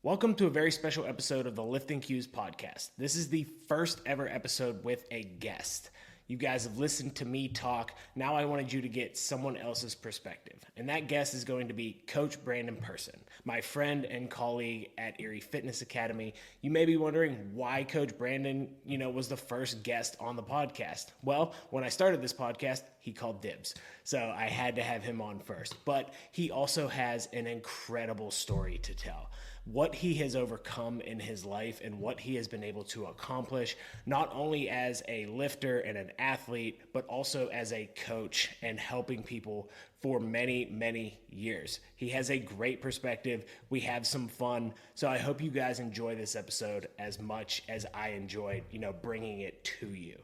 Welcome to a very special episode of the Lifting Cues podcast. This is the first ever episode with a guest. You guys have listened to me talk. Now I wanted you to get someone else's perspective. And that guest is going to be Coach Brandon Person, my friend and colleague at Erie Fitness Academy. You may be wondering why Coach Brandon, was the first guest on the podcast. Well, when I started this podcast, he called dibs. So I had to have him on first. But he also has an incredible story to tell. What he has overcome in his life and what he has been able to accomplish, not only as a lifter and an athlete, but also as a coach and helping people for many, many years. He has a great perspective. We have some fun. So I hope you guys enjoy this episode as much as I enjoyed, bringing it to you.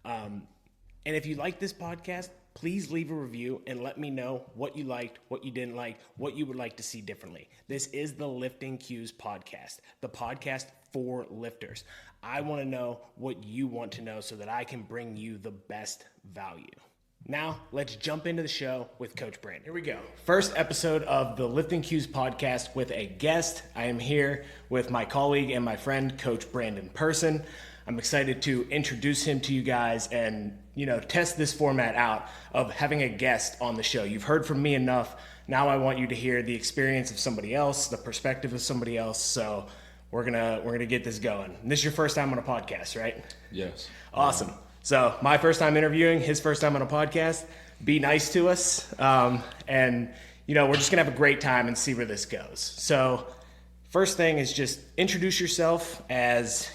And if you like this podcast, please leave a review and let me know what you liked, what you didn't like, what you would like to see differently. This is the Lifting Cues podcast, the podcast for lifters. I want to know what you want to know so that I can bring you the best value. Now, let's jump into the show with Coach Brandon. Here we go. First episode of the Lifting Cues podcast with a guest. I am here with my colleague and my friend, Coach Brandon Person. I'm excited to introduce him to you guys and, test this format out of having a guest on the show. You've heard from me enough. Now I want you to hear the experience of somebody else, the perspective of somebody else. So we're gonna get this going. And this is your first time on a podcast, right? Yes. Awesome. So my first time interviewing, his first time on a podcast. Be nice to us. And we're just gonna have a great time and see where this goes. So first thing is just introduce yourself as,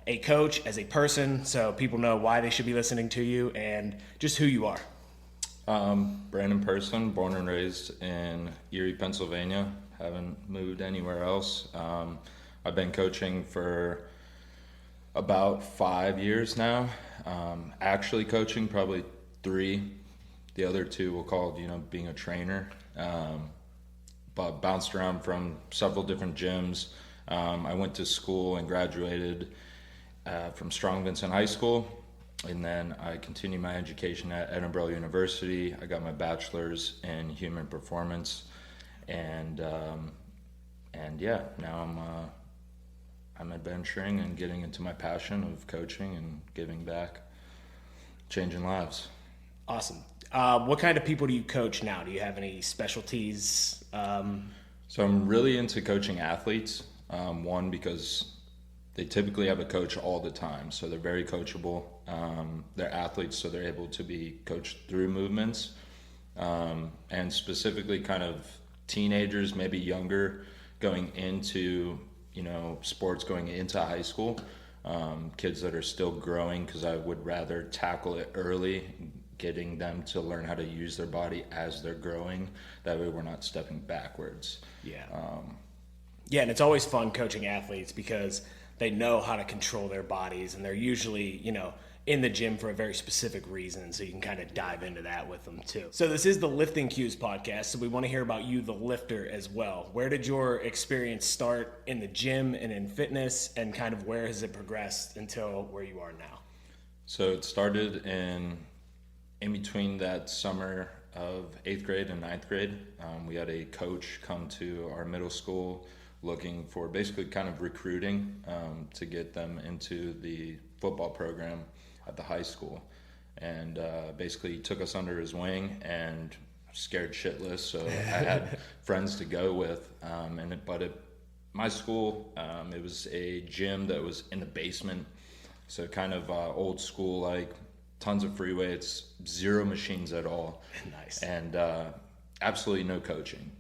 a coach, as a person, so people know why they should be listening to you and just who you are. Brandon Person, born and raised in Erie, Pennsylvania. Haven't moved anywhere else. I've been coaching for about 5 years now. Actually coaching probably 3. The other 2 we'll call, being a trainer. But bounced around from several different gyms. I went to school and graduated from Strong Vincent High School, and then I continued my education at Edinburgh University. I got my bachelor's in human performance, and now I'm adventuring and getting into my passion of coaching and giving back, changing lives. Awesome. What kind of people do you coach now? Do you have any specialties? So I'm really into coaching athletes. One, because they typically have a coach all the time, so they're very coachable. They're athletes, so they're able to be coached through movements. And specifically kind of teenagers, maybe younger, going into, sports, going into high school. Kids that are still growing, because I would rather tackle it early, getting them to learn how to use their body as they're growing. That way we're not stepping backwards. Yeah. And it's always fun coaching athletes because they know how to control their bodies, and they're usually, in the gym for a very specific reason, so you can kind of dive into that with them too. So this is the Lifting Cues podcast, so we want to hear about you, the lifter, as well. Where did your experience start in the gym and in fitness, and kind of where has it progressed until where you are now? So it started in between that summer of 8th grade and 9th grade. We had a coach come to our middle school looking for basically kind of recruiting to get them into the football program at the high school. And basically he took us under his wing and scared shitless. So I had friends to go with. But at my school, it was a gym that was in the basement. So kind of old school, like tons of free weights, 0 machines at all. Nice. And absolutely no coaching.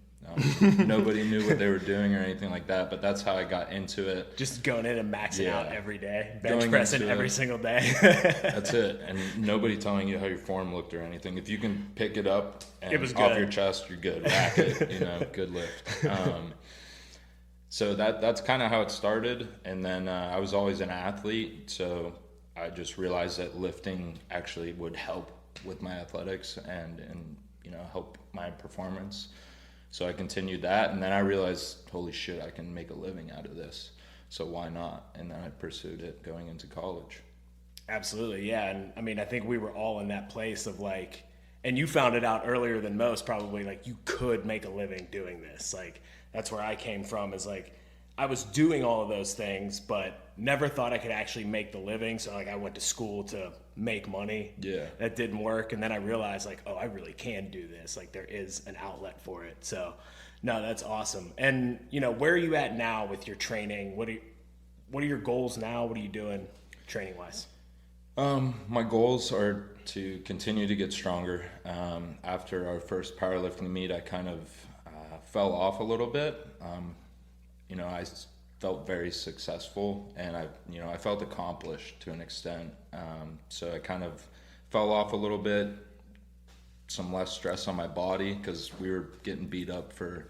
Nobody knew what they were doing or anything like that, but that's how I got into it. Just going in and maxing out every day, bench pressing every single day. That's it, and nobody telling you how your form looked or anything. If you can pick it up and it was off good. Your chest, you're good. Rack it, good lift. So that's kind of how it started, and then I was always an athlete, so I just realized that lifting actually would help with my athletics and help my performance. So I continued that, and then I realized, holy shit, I can make a living out of this. So why not? And then I pursued it going into college. Absolutely, yeah. And I mean, I think we were all in that place of like, and you found it out earlier than most probably, like you could make a living doing this. Like that's where I came from, is like I was doing all of those things, but never thought I could actually make the living. So like I went to school to make money. Yeah. That didn't work. And then I realized like, oh, I really can do this. Like there is an outlet for it. So no, that's awesome. And you know, where are you at now with your training? What are your goals now? What are you doing training wise? My goals are to continue to get stronger. After our first powerlifting meet, I kind of fell off a little bit. I felt very successful, and I felt accomplished to an extent. So I kind of fell off a little bit. Some less stress on my body because we were getting beat up for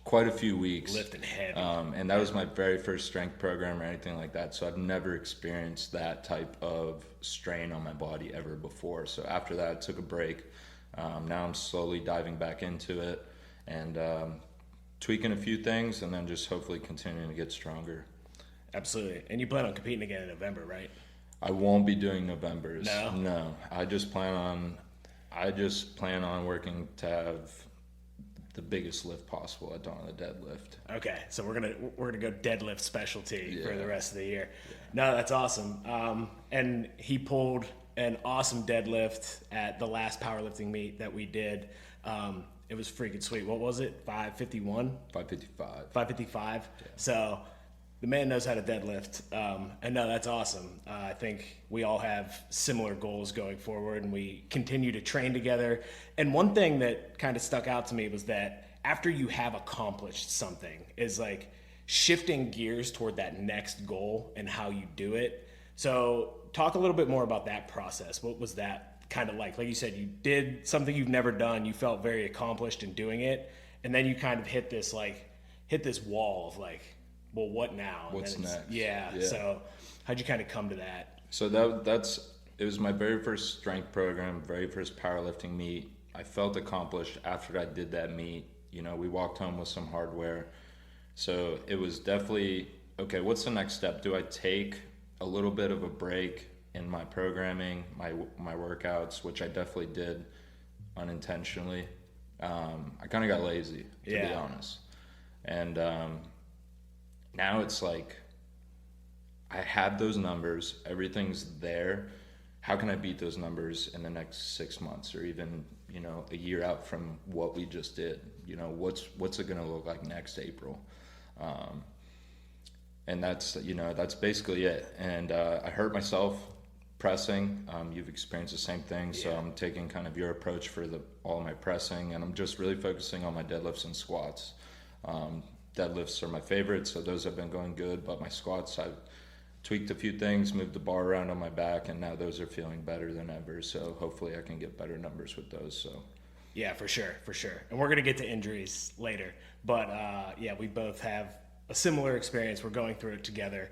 quite a few weeks. Lifting heavy. And that was my very first strength program or anything like that. So I've never experienced that type of strain on my body ever before. So after that, I took a break. Now I'm slowly diving back into it and tweaking a few things, and then just hopefully continuing to get stronger. Absolutely. And you plan on competing again in November, right? I won't be doing Novembers. No. I just plan on working to have the biggest lift possible at dawn, the deadlift. Okay, so we're gonna go deadlift specialty for the rest of the year. Yeah. No, that's awesome. And he pulled an awesome deadlift at the last powerlifting meet that we did. It was freaking sweet. What was it? 551? 555. 555. Yeah. So the man knows how to deadlift. And no, that's awesome. I think we all have similar goals going forward, and we continue to train together. And one thing that kind of stuck out to me was that after you have accomplished something is like shifting gears toward that next goal and how you do it. So talk a little bit more about that process. What was that kind of like? Like you said, you did something you've never done. You felt very accomplished in doing it. And then you kind of hit this wall of like, well, what now? What's next? Yeah. So how'd you kind of come to that? So it was my very first strength program, very first powerlifting meet. I felt accomplished after I did that meet. We walked home with some hardware. So it was definitely, okay, what's the next step? Do I take a little bit of a break in my programming, my workouts, which I definitely did unintentionally. I kind of got lazy, to be honest. And now it's like I have those numbers, everything's there. How can I beat those numbers in the next 6 months or even, a year out from what we just did? What's it going to look like next April? And that's basically it. And I hurt myself pressing. You've experienced the same thing. So I'm taking kind of your approach for all my pressing, and I'm just really focusing on my deadlifts and squats. Deadlifts are my favorite, so those have been going good, but my squats, I've tweaked a few things, moved the bar around on my back, and now those are feeling better than ever. So hopefully I can get better numbers with those. So yeah, for sure. And we're going to get to injuries later, but we both have a similar experience. We're going through it together.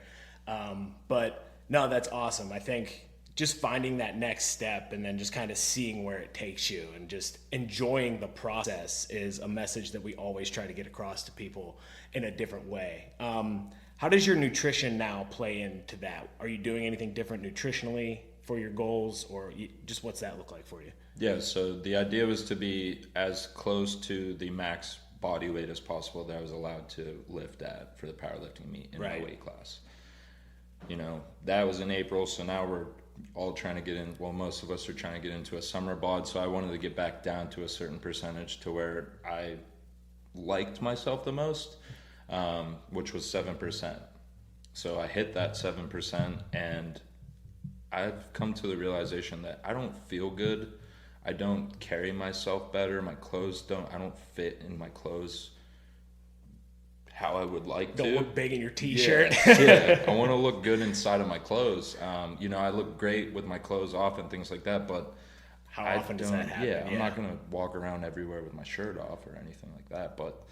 But no, that's awesome. I think just finding that next step and then just kind of seeing where it takes you and just enjoying the process is a message that we always try to get across to people in a different way. How does your nutrition now play into that? Are you doing anything different nutritionally for your goals, or just what's that look like for you? Yeah, so the idea was to be as close to the max body weight as possible that I was allowed to lift at for the powerlifting meet in my weight class. That was in April, so now we're all trying to get in, most of us are trying to get into a summer bod, so I wanted to get back down to a certain percentage to where I liked myself the most, which was 7%. So I hit that 7%, and I've come to the realization that I don't feel good. I don't carry myself better. My clothes I don't fit in my clothes how I would like to. Don't look big in your t-shirt. Yeah. I want to look good inside of my clothes. I look great with my clothes off and things like that, but how often does that happen? Yeah, I'm not going to walk around everywhere with my shirt off or anything like that. But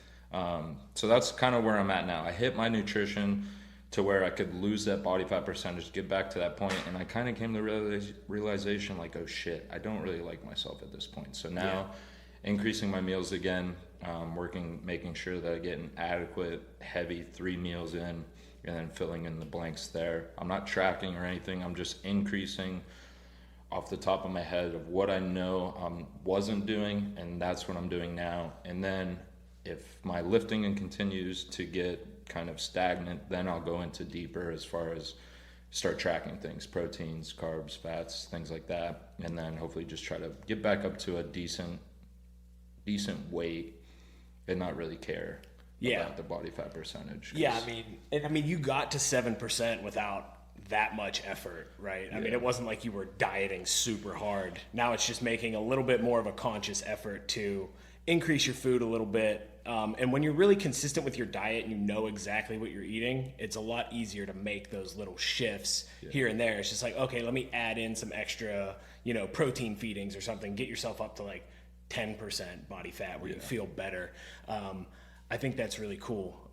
so that's kind of where I'm at now. I hit my nutrition to where I could lose that body fat percentage, get back to that point, and I kind of came to the realization like, oh shit, I don't really like myself at this point. So now increasing my meals again, making sure that I get an adequate, heavy 3 meals in, and then filling in the blanks there. I'm not tracking or anything. I'm just increasing off the top of my head of what I know I wasn't doing, and that's what I'm doing now. And then if my lifting continues to get kind of stagnant, then I'll go into deeper as far as start tracking things, proteins, carbs, fats, things like that, and then hopefully just try to get back up to a decent weight and not really care about the body fat percentage. Yeah, I mean, you got to 7% without that much effort, right? I mean, it wasn't like you were dieting super hard. Now it's just making a little bit more of a conscious effort to increase your food a little bit. And when you're really consistent with your diet and you know exactly what you're eating, it's a lot easier to make those little shifts here and there. It's just like, okay, let me add in some extra, protein feedings or something, get yourself up to like 10% body fat where you feel better. I think that's really cool.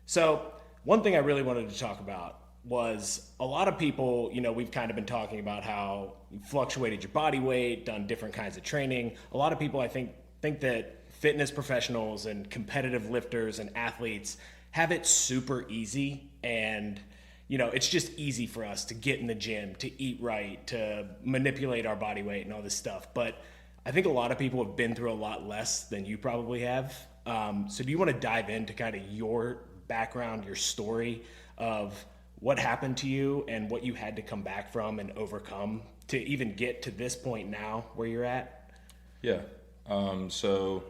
So one thing I really wanted to talk about was a lot of people, we've kind of been talking about how you fluctuated your body weight, done different kinds of training. A lot of people, I think that fitness professionals and competitive lifters and athletes have it super easy. And, it's just easy for us to get in the gym, to eat right, to manipulate our body weight and all this stuff. But I think a lot of people have been through a lot less than you probably have. So do you want to dive into kind of your background, your story of what happened to you and what you had to come back from and overcome to even get to this point now where you're at? Yeah. So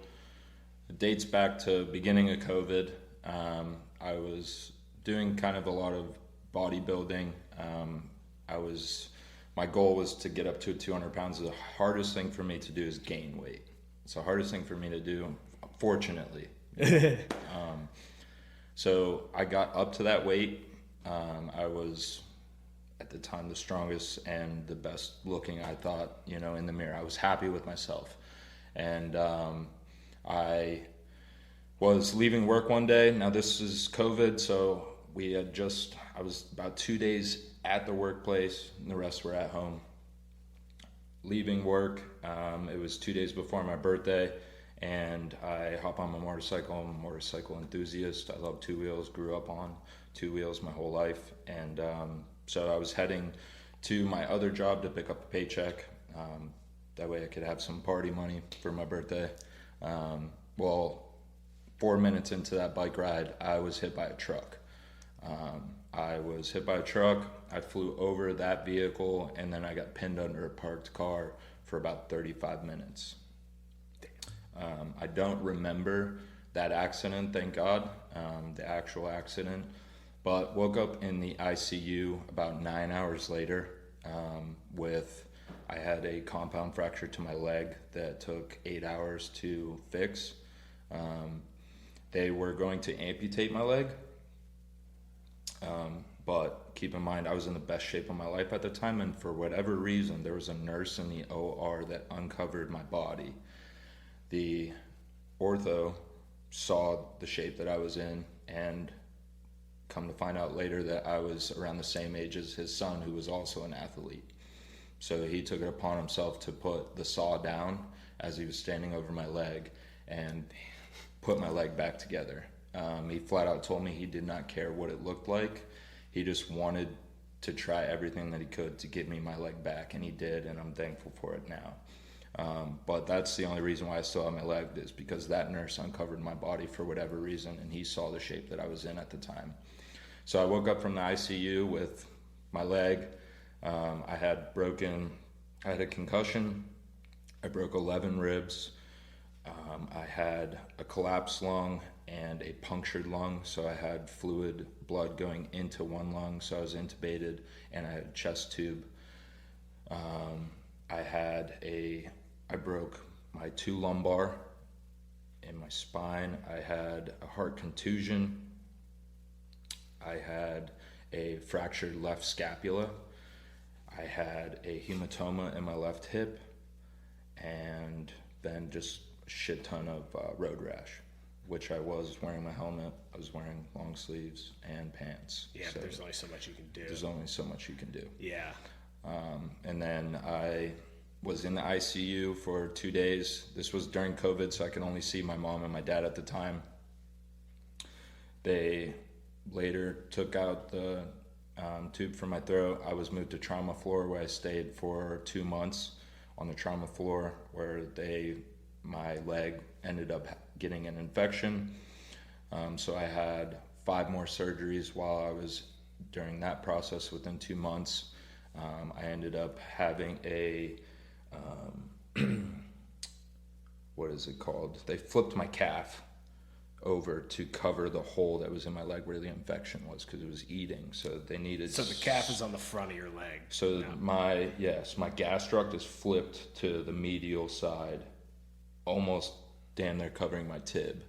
it dates back to beginning of COVID. I was doing kind of a lot of bodybuilding. My goal was to get up to 200 pounds. The hardest thing for me to do is gain weight. It's the hardest thing for me to do, fortunately. So I got up to that weight. I was at the time the strongest and the best looking, I thought, in the mirror. I was happy with myself. And I was leaving work one day. Now this is COVID, so I was about 2 days at the workplace and the rest were at home. Leaving work, it was 2 days before my birthday, and I hop on my motorcycle. I'm a motorcycle enthusiast. I love two wheels, grew up on two wheels my whole life. And so I was heading to my other job to pick up a paycheck. That way I could have some party money for my birthday. Well, 4 minutes into that bike ride, I was hit by a truck. I flew over that vehicle, and then I got pinned under a parked car for about 35 minutes. I don't remember that accident, thank God, the actual accident, but woke up in the ICU about 9 hours later I had a compound fracture to my leg that took 8 hours to fix. They were going to amputate my leg, but keep in mind I was in the best shape of my life at the time, and for whatever reason there was a nurse in the OR that uncovered my body. The ortho saw the shape that I was in, and come to find out later that I was around the same age as his son, who was also an athlete. So he took it upon himself to put the saw down as he was standing over my leg and put my leg back together. He flat out told me he did not care what it looked like. He just wanted to try everything that he could to get me my leg back, and he did, and I'm thankful for it now. But that's the only reason why I still have my leg, is because that nurse uncovered my body for whatever reason, and he saw the shape that I was in at the time. So I woke up from the ICU with my leg. I had a concussion. I broke 11 ribs. I had a collapsed lung and a punctured lung, so I had fluid blood going into one lung, so I was intubated, and I had a chest tube. I broke my 2 lumbar in my spine. I had a heart contusion. I had a fractured left scapula. I had a hematoma in my left hip, and then just a shit ton of road rash, which I was wearing my helmet. I was wearing long sleeves and pants. Yeah, so but there's only so much you can do. There's only so much you can do. Yeah. And then I was in the ICU for 2 days. This was during COVID, so I could only see my mom and my dad at the time. They later took out the tube from my throat. I was moved to trauma floor, where I stayed for 2 months on the trauma floor, where my leg ended up getting an infection. So I had 5 more surgeries while I was during that process. Within 2 months, I ended up having a, what is it called? They flipped my calf over to cover the hole that was in my leg where the infection was, because it was eating. So they needed. So the calf is on the front of your leg. So now. my gastroc is flipped to the medial side, almost damn near covering my tib.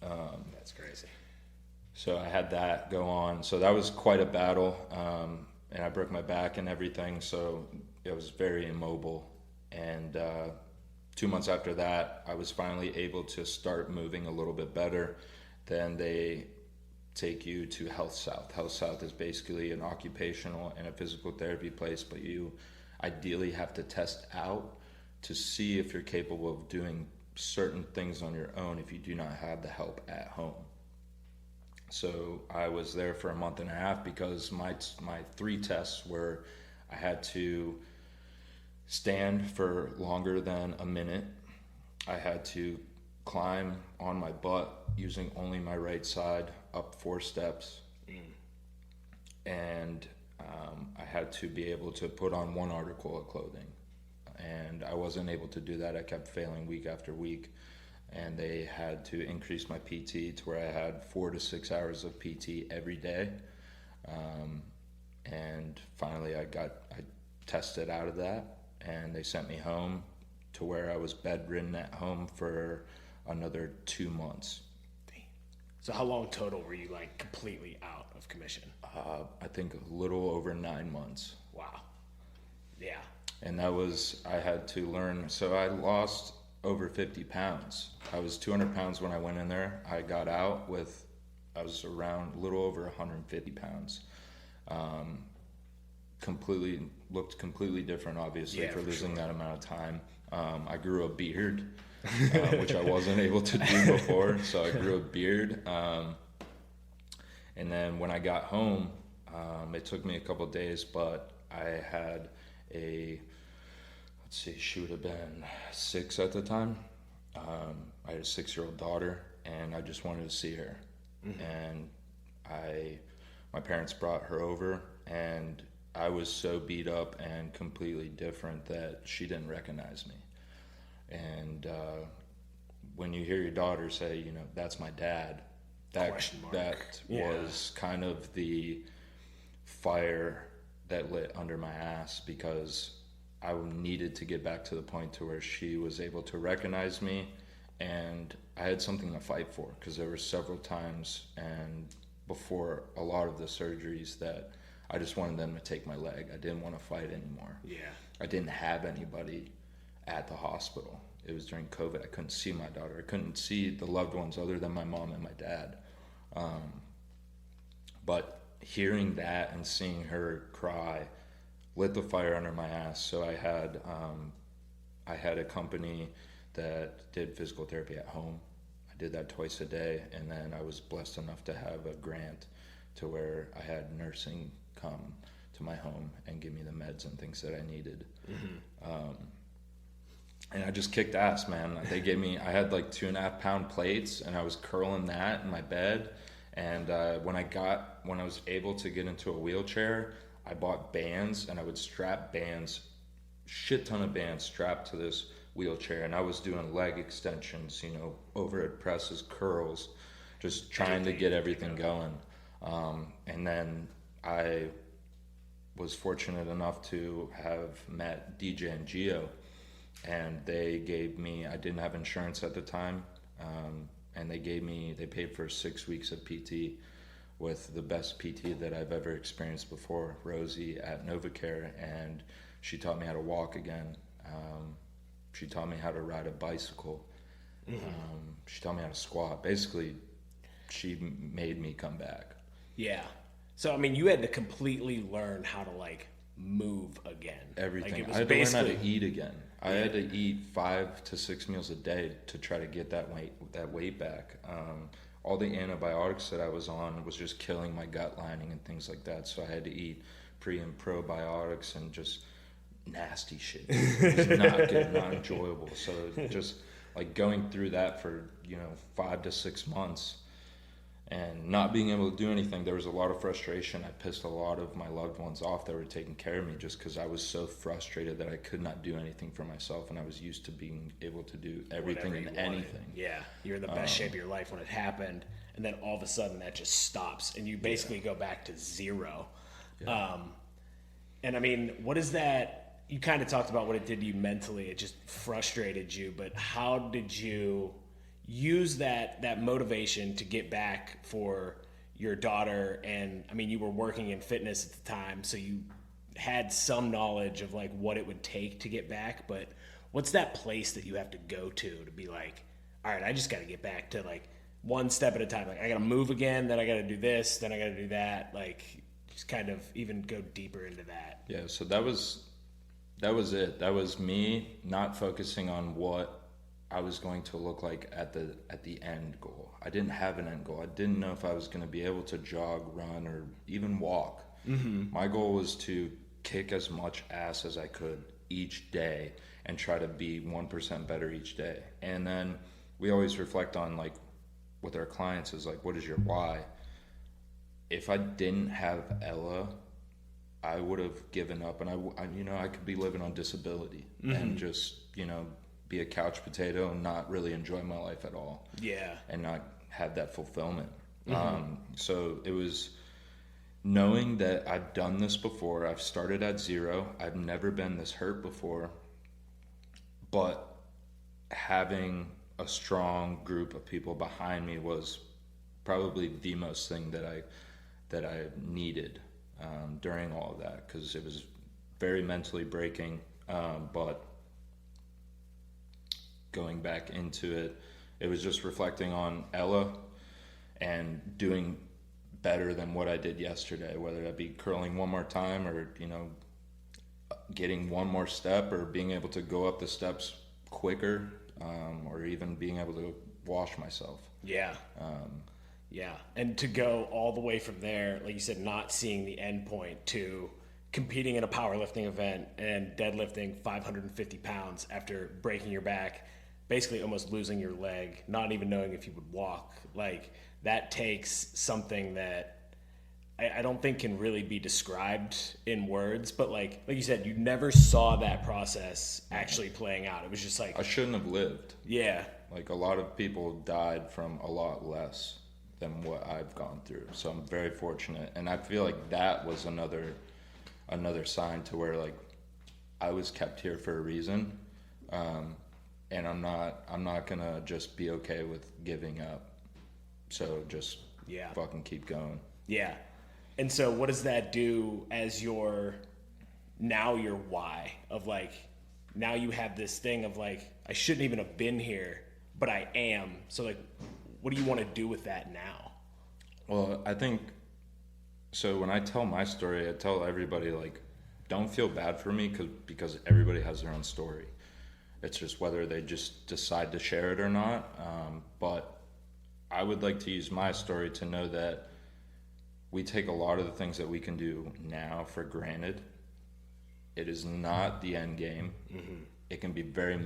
That's crazy. So I had that go on. So that was quite a battle, and I broke my back and everything. So it was very immobile. And 2 months after that, I was finally able to start moving a little bit better. Then they take you to Health South. Health South is basically an occupational and a physical therapy place, but you ideally have to test out to see if you're capable of doing certain things on your own if you do not have the help at home. So I was there for a month and a half because my 3 tests were I had to stand for longer than a minute. I had to climb on my butt using only my right side up 4 steps. And I had to be able to put on 1 article of clothing. And I wasn't able to do that. I kept failing week after week. And they had to increase my PT to where I had 4 to 6 hours of PT every day. And finally I tested out of that, and they sent me home to where I was bedridden at home for another 2 months. So how long total were you like completely out of commission? I think a little over 9 months. Wow. Yeah. And that was, I had to learn. So I lost over 50 pounds. I was 200 pounds when I went in there. I got out with, I was around a little over 150 pounds. Looked completely different, obviously, for losing that amount of time. I grew a beard, which I wasn't able to do before. So I grew a beard. And then when I got home, it took me a couple of days, but I had she would have been 6 at the time. I had a 6-year-old daughter, and I just wanted to see her. And my parents brought her over, and I was so beat up and completely different that she didn't recognize me. And when you hear your daughter say, that's my dad, that was kind of the fire that lit under my ass, because I needed to get back to the point to where she was able to recognize me, and I had something to fight for, because there were several times and before a lot of the surgeries that I just wanted them to take my leg. I didn't want to fight anymore. Yeah. I didn't have anybody at the hospital. It was during COVID. I couldn't see my daughter. I couldn't see the loved ones other than my mom and my dad. But hearing that and seeing her cry lit the fire under my ass. So I had a company that did physical therapy at home. I did that twice a day, and then I was blessed enough to have a grant to where I had nursing come to my home and give me the meds and things that I needed. And I just kicked ass, man. They gave me, I had like 2.5 pound plates, and I was curling that in my bed. And when I was able to get into a wheelchair, I bought bands, and I would strap bands, shit ton of bands strapped to this wheelchair. And I was doing leg extensions, overhead presses, curls, just trying to get everything going. And then I was fortunate enough to have met DJ and Gio, and they gave me, I didn't have insurance at the time, and they paid for 6 weeks of PT with the best PT that I've ever experienced before, Rosie at NovaCare, and she taught me how to walk again. She taught me how to ride a bicycle. She taught me how to squat. Basically, she made me come back. Yeah. So, you had to completely learn how to, move again. Everything. I had to learn how to eat again. I had to eat 5 to 6 meals a day to try to get that weight back. All the antibiotics that I was on was just killing my gut lining and things like that. So I had to eat pre and probiotics and just nasty shit. It was not good, not enjoyable. So just going through that for 5 to 6 months, and not being able to do anything. There was a lot of frustration. I pissed a lot of my loved ones off that were taking care of me just because I was so frustrated that I could not do anything for myself, and I was used to being able to do everything and anything. Yeah, you're in the best shape of your life when it happened, and then all of a sudden that just stops, and you basically go back to zero. Yeah. And I mean, what is that? You kind of talked about what it did to you mentally. It just frustrated you, but how did you use that motivation to get back for your daughter? And I mean, you were working in fitness at the time, so you had some knowledge of like what it would take to get back, but what's that place that you have to go to be like, all right, I just got to get back to like one step at a time. Like I got to move again, then I got to do this, then I got to do that. Like just kind of even go deeper into that. Yeah. So that was it. That was me not focusing on what I was going to look like at the end goal. I didn't have an end goal. I didn't know if I was going to be able to jog, run, or even walk. Mm-hmm. My goal was to kick as much ass as I could each day and try to be 1% better each day. And then we always reflect on, like, with our clients is like, what is your why? If I didn't have Ella, I would have given up, and I could be living on disability and just, be a couch potato and not really enjoy my life at all. Yeah. And not have that fulfillment. So it was knowing that I've done this before. I've started at zero. I've never been this hurt before, but having a strong group of people behind me was probably the most thing that I needed during all of that, because it was very mentally breaking, but going back into it, it was just reflecting on Ella and doing better than what I did yesterday, whether that be curling one more time or, getting one more step or being able to go up the steps quicker, or even being able to wash myself. Yeah. Yeah. And to go all the way from there, like you said, not seeing the end point, to competing in a powerlifting event and deadlifting 550 pounds after breaking your back, basically almost losing your leg, not even knowing if you would walk. Like, that takes something that I don't think can really be described in words, but like you said, you never saw that process actually playing out. It was just like, I shouldn't have lived. Yeah. Like, a lot of people died from a lot less than what I've gone through. So I'm very fortunate. And I feel like that was another sign to where, like, I was kept here for a reason. And I'm not gonna just be okay with giving up. So just fucking keep going. Yeah. And so what does that do as your why of like, now you have this thing of like, I shouldn't even have been here, but I am. So like, what do you want to do with that now? Well, I think, so when I tell my story, I tell everybody, like, don't feel bad for me because everybody has their own story. It's just whether they just decide to share it or not. But I would like to use my story to know that we take a lot of the things that we can do now for granted. It is not the end game. Mm-hmm. It can be very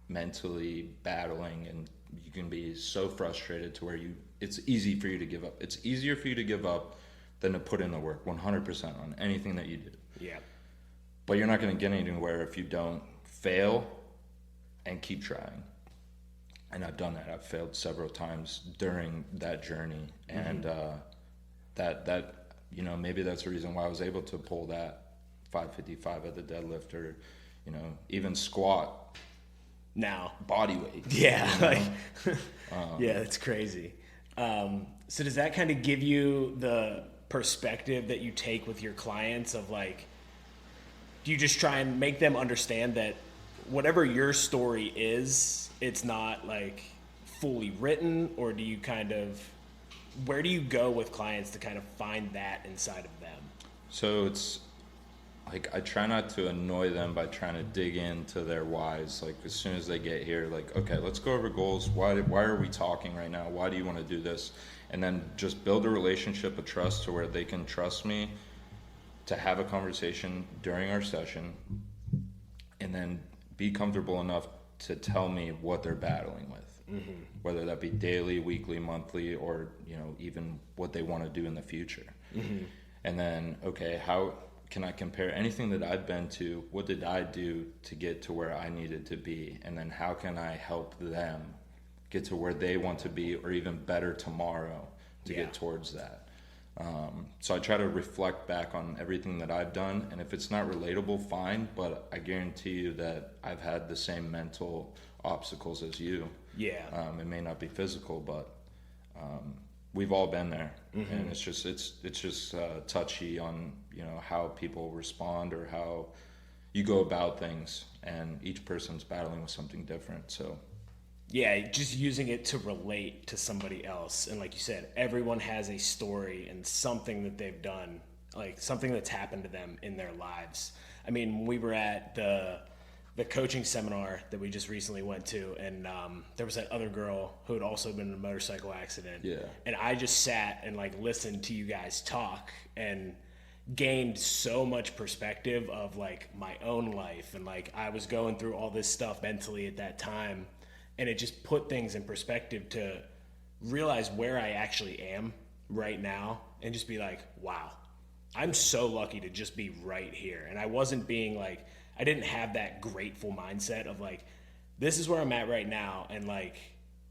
mentally battling, and you can be so frustrated to where it's easy for you to give up. It's easier for you to give up than to put in the work 100% on anything that you do. Yeah. But you're not going to get anywhere if you don't fail and keep trying. And I've done that. I've failed several times during that journey. And that maybe that's the reason why I was able to pull that 555 at the deadlift, or, even squat now body weight. Yeah. Yeah, that's crazy. So does that kind of give you the perspective that you take with your clients of like, do you just try and make them understand that whatever your story is, it's not like fully written, or do you where do you go with clients to kind of find that inside of them? So it's like, I try not to annoy them by trying to dig into their whys. Like, as soon as they get here, like, okay, let's go over goals. Why are we talking right now? Why do you want to do this? And then just build a relationship of trust to where they can trust me to have a conversation during our session, and then be comfortable enough to tell me what they're battling with. whether that be daily, weekly, monthly, or, you know, even what they want to do in the future. And then, okay, how can I compare anything that I've been to? What did I do to get to where I needed to be? And then how can I help them get to where they want to be, or even better tomorrow to get towards that? So I try to reflect back on everything that I've done, and if it's not relatable, fine, but I guarantee you that I've had the same mental obstacles as you. Yeah. It may not be physical, but we've all been there, and it's just touchy on, you know, how people respond or how you go about things, and each person's battling with something different. So yeah, just using it to relate to somebody else. And like you said, everyone has a story and something that they've done, like something that's happened to them in their lives. I mean, when we were at the coaching seminar that we just recently went to, and there was that other girl who had also been in a motorcycle accident. Yeah. And I just sat and like listened to you guys talk and gained so much perspective of like my own life. And like I was going through all this stuff mentally at that time. And it just put things in perspective to realize where I actually am right now and just be like, wow, I'm so lucky to just be right here. And I wasn't being like, I didn't have that grateful mindset of like, this is where I'm at right now. And like,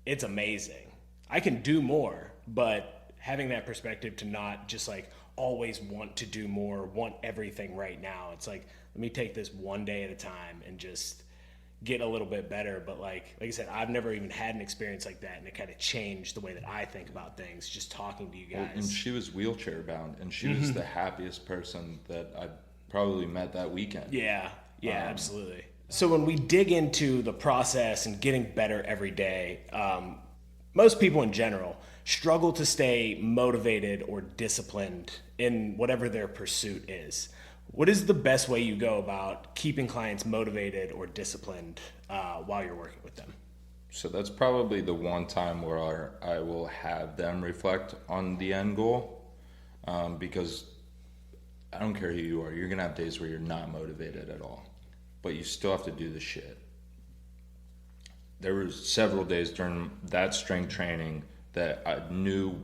it's amazing. I can do more, but having that perspective to not just like always want to do more, want everything right now. It's like, let me take this one day at a time and just get a little bit better. But like I said, I've never even had an experience like that, and it kind of changed the way that I think about things just talking to you guys. And she was wheelchair bound, and she was the happiest person that I probably met that weekend. Yeah, absolutely. So when we dig into the process and getting better every day, most people in general struggle to stay motivated or disciplined in whatever their pursuit is. What is the best way you go about keeping clients motivated or disciplined while you're working with them? So that's probably the one time where I will have them reflect on the end goal, because I don't care who you are, you're going to have days where you're not motivated at all, but you still have to do the shit. There were several days during that strength training that I knew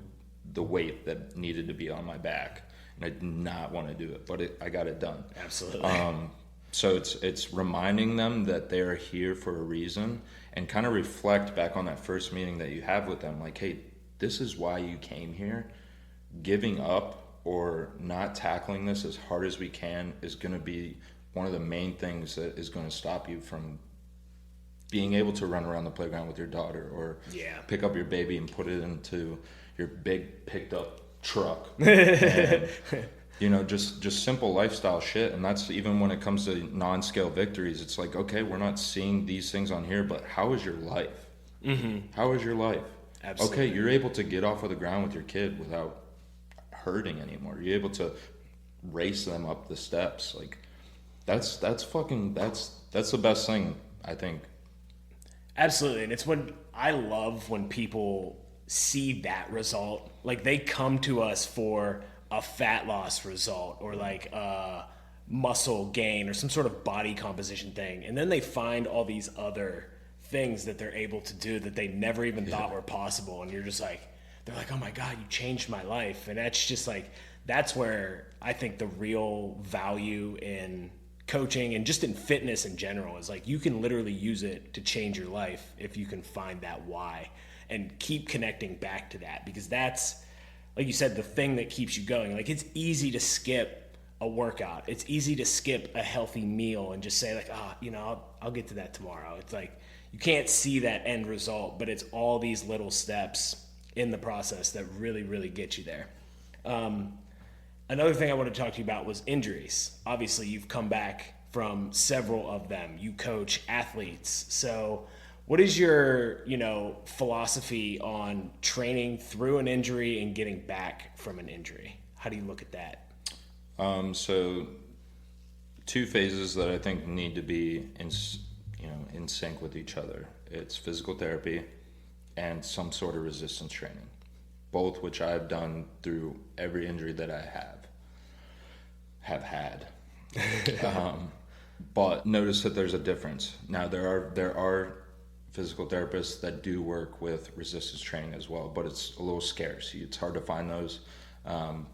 the weight that needed to be on my back. And I did not want to do it, but I got it done. Absolutely. So it's reminding them that they're here for a reason, and kind of reflect back on that first meeting that you have with them. Like, hey, this is why you came here. Giving up or not tackling this as hard as we can is going to be one of the main things that is going to stop you from being able to run around the playground with your daughter, or pick up your baby and put it into your big picked up truck. And, you know, just simple lifestyle shit. And that's even when it comes to non-scale victories. It's like, okay, we're not seeing these things on here, but how is your life? How is your life? Absolutely. Okay, you're able to get off of the ground with your kid without hurting anymore. You're able to race them up the steps. Like, that's the best thing, I think. Absolutely. And it's when I love when people see that result. Like, they come to us for a fat loss result, or like a muscle gain, or some sort of body composition thing, and then they find all these other things that they're able to do that they never even thought were possible. And you're just like, they're like, oh my God, you changed my life. And that's just like, that's where I think the real value in coaching and just in fitness in general is, like, you can literally use it to change your life if you can find that why and keep connecting back to that, because that's, like you said, the thing that keeps you going. Like, it's easy to skip a workout. It's easy to skip a healthy meal and just say like, I'll get to that tomorrow. It's like, you can't see that end result, but it's all these little steps in the process that really, really get you there. Another thing I want to talk to you about was injuries. Obviously, you've come back from several of them. You coach athletes. So what is your, philosophy on training through an injury and getting back from an injury? How do you look at that? So two phases that I think need to be in sync with each other. It's physical therapy and some sort of resistance training, both which I've done through every injury that I have had. But notice that there's a difference. Now there are physical therapists that do work with resistance training as well, but it's a little scarce. It's hard to find those.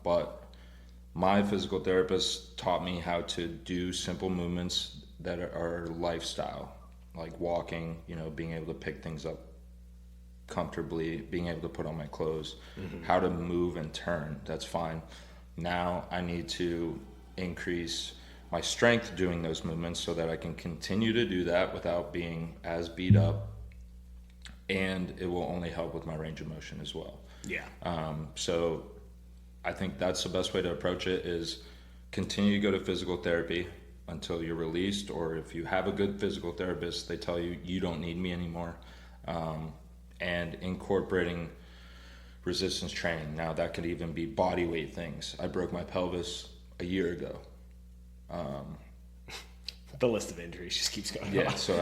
But my physical therapist taught me how to do simple movements that are lifestyle, like walking, being able to pick things up comfortably, being able to put on my clothes, how to move and turn. That's fine. Now I need to increase my strength doing those movements so that I can continue to do that without being as beat up, and it will only help with my range of motion as well. Yeah. So I think that's the best way to approach it, is continue to go to physical therapy until you're released, or if you have a good physical therapist, they tell you you don't need me anymore, and incorporating resistance training. Now that could even be body weight things. I broke my pelvis a year ago. The list of injuries just keeps going. Yeah, on. so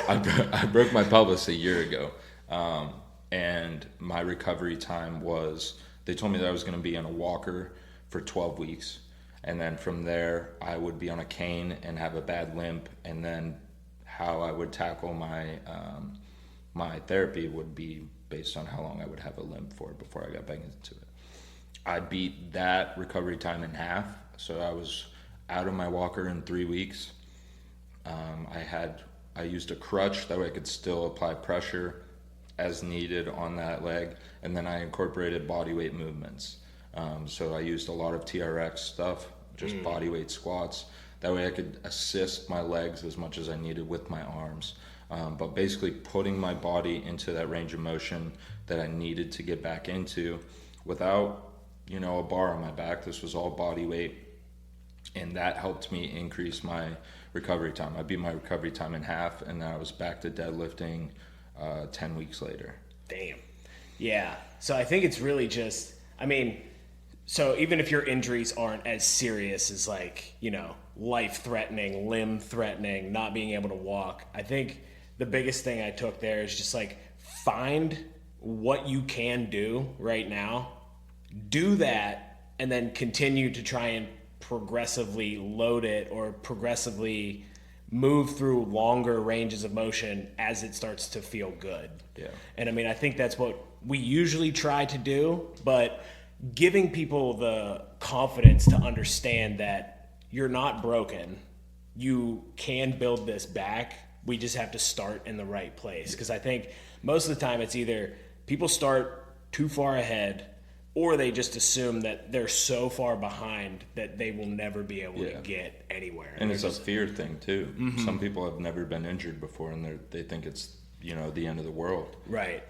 I broke my pelvis a year ago, and my recovery time was, they told me that I was going to be on a walker for 12 weeks, and then from there I would be on a cane and have a bad limp, and then how I would tackle my therapy would be based on how long I would have a limp for before I got back into it. I beat that recovery time in half, so I was out of my walker in 3 weeks. I used a crutch, that way I could still apply pressure as needed on that leg, and then I incorporated body weight movements. So I used a lot of TRX stuff, just body weight squats. That way I could assist my legs as much as I needed with my arms. But basically putting my body into that range of motion that I needed to get back into without, a bar on my back. This was all body weight, and that helped me increase my recovery time. I beat my recovery time in half, and then I was back to deadlifting 10 weeks later. Damn. Yeah. So I think it's really just, so even if your injuries aren't as serious as life-threatening, limb-threatening, not being able to walk, I think the biggest thing I took there is just find what you can do right now, do that, and then continue to try and progressively load it or progressively move through longer ranges of motion as it starts to feel good. Yeah. And I think that's what we usually try to do, but giving people the confidence to understand that you're not broken, you can build this back. We just have to start in the right place. Because I think most of the time it's either people start too far ahead, or they just assume that they're so far behind that they will never be able to get anywhere. And it's a fear thing too. Mm-hmm. Some people have never been injured before, and they think it's the end of the world. Right.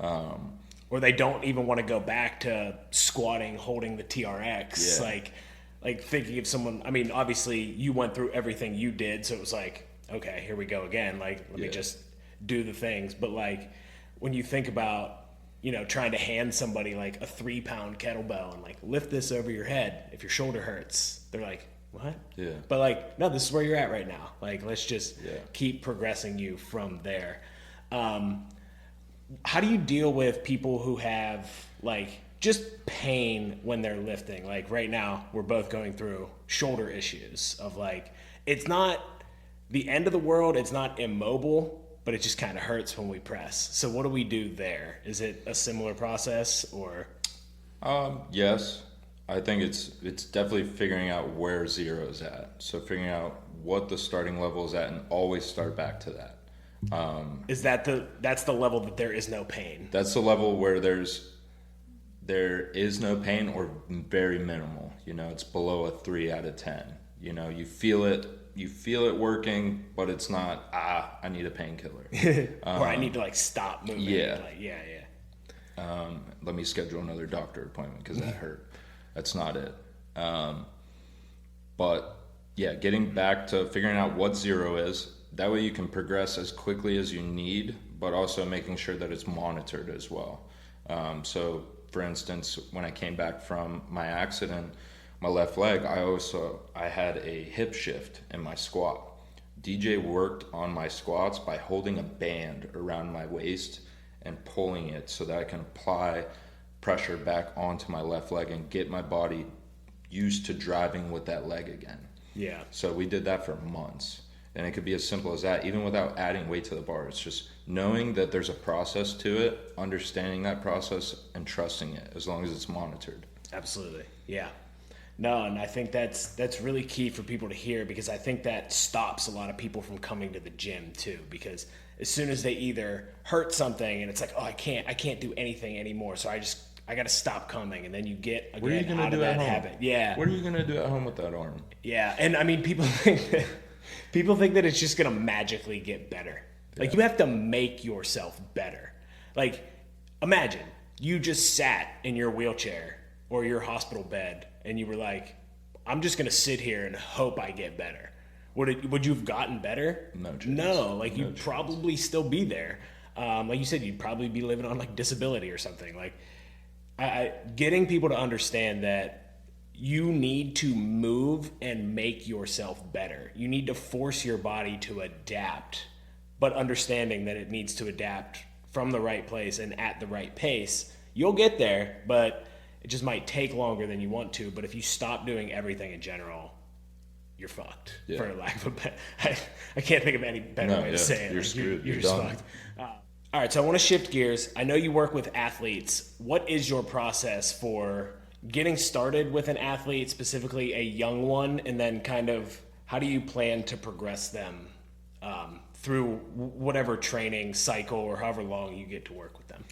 Or they don't even want to go back to squatting, holding the TRX. Yeah. Like thinking of someone. Obviously you went through everything you did, so it was okay, here we go again. Let me just do the things. But when you think about trying to hand somebody a 3-pound kettlebell and lift this over your head if your shoulder hurts, they're like, what? Yeah. But no, this is where you're at right now. Let's just keep progressing you from there. How do you deal with people who have just pain when they're lifting? Right now we're both going through shoulder issues of it's not the end of the world. It's not immobile, but it just kind of hurts when we press. So what do we do there? Is it a similar process or? Yes, I think it's definitely figuring out where zero is at. So figuring out what the starting level is at and always start back to that. Is that's the level that there is no pain? That's the level where there is no pain or very minimal. It's below a 3 out of 10. You feel it working, but it's not, I need a painkiller. Or I need to stop moving. Yeah. Let me schedule another doctor appointment because that hurt. That's not it. But yeah, getting back to figuring out what zero is, that way you can progress as quickly as you need, but also making sure that it's monitored as well. So for instance, when I came back from my accident, my left leg, I had a hip shift in my squat. DJ worked on my squats by holding a band around my waist and pulling it so that I can apply pressure back onto my left leg and get my body used to driving with that leg again. Yeah. So we did that for months. And it could be as simple as that, even without adding weight to the bar. It's just knowing that there's a process to it, understanding that process, and trusting it as long as it's monitored. Absolutely. Yeah. No, and I think that's really key for people to hear, because I think that stops a lot of people from coming to the gym too, because as soon as they either hurt something and it's like, oh, I can't do anything anymore, so I got to stop coming, and then you get again out of that habit. Yeah. What are you going to do at home with that arm? Yeah, and I mean, people think that it's just gonna magically get better. Like, you have to make yourself better. Like, imagine you just sat in your wheelchair or your hospital bed and you were like, I'm just gonna sit here and hope I get better. Would you have gotten better? No chance. No, like you'd probably still be there. Like you said, you'd probably be living on like disability or something. Like, getting people to understand that you need to move and make yourself better. You need to force your body to adapt, but understanding that it needs to adapt from the right place and at the right pace. You'll get there, but it just might take longer than you want to. But if you stop doing everything in general, you're fucked. Yeah. For lack of a better, I can't think of any better way to say it. You're screwed. You're just fucked. All right, so I want to shift gears. I know you work with athletes. What is your process for getting started with an athlete, specifically a young one, and then kind of how do you plan to progress them through whatever training cycle or however long you get to work with them?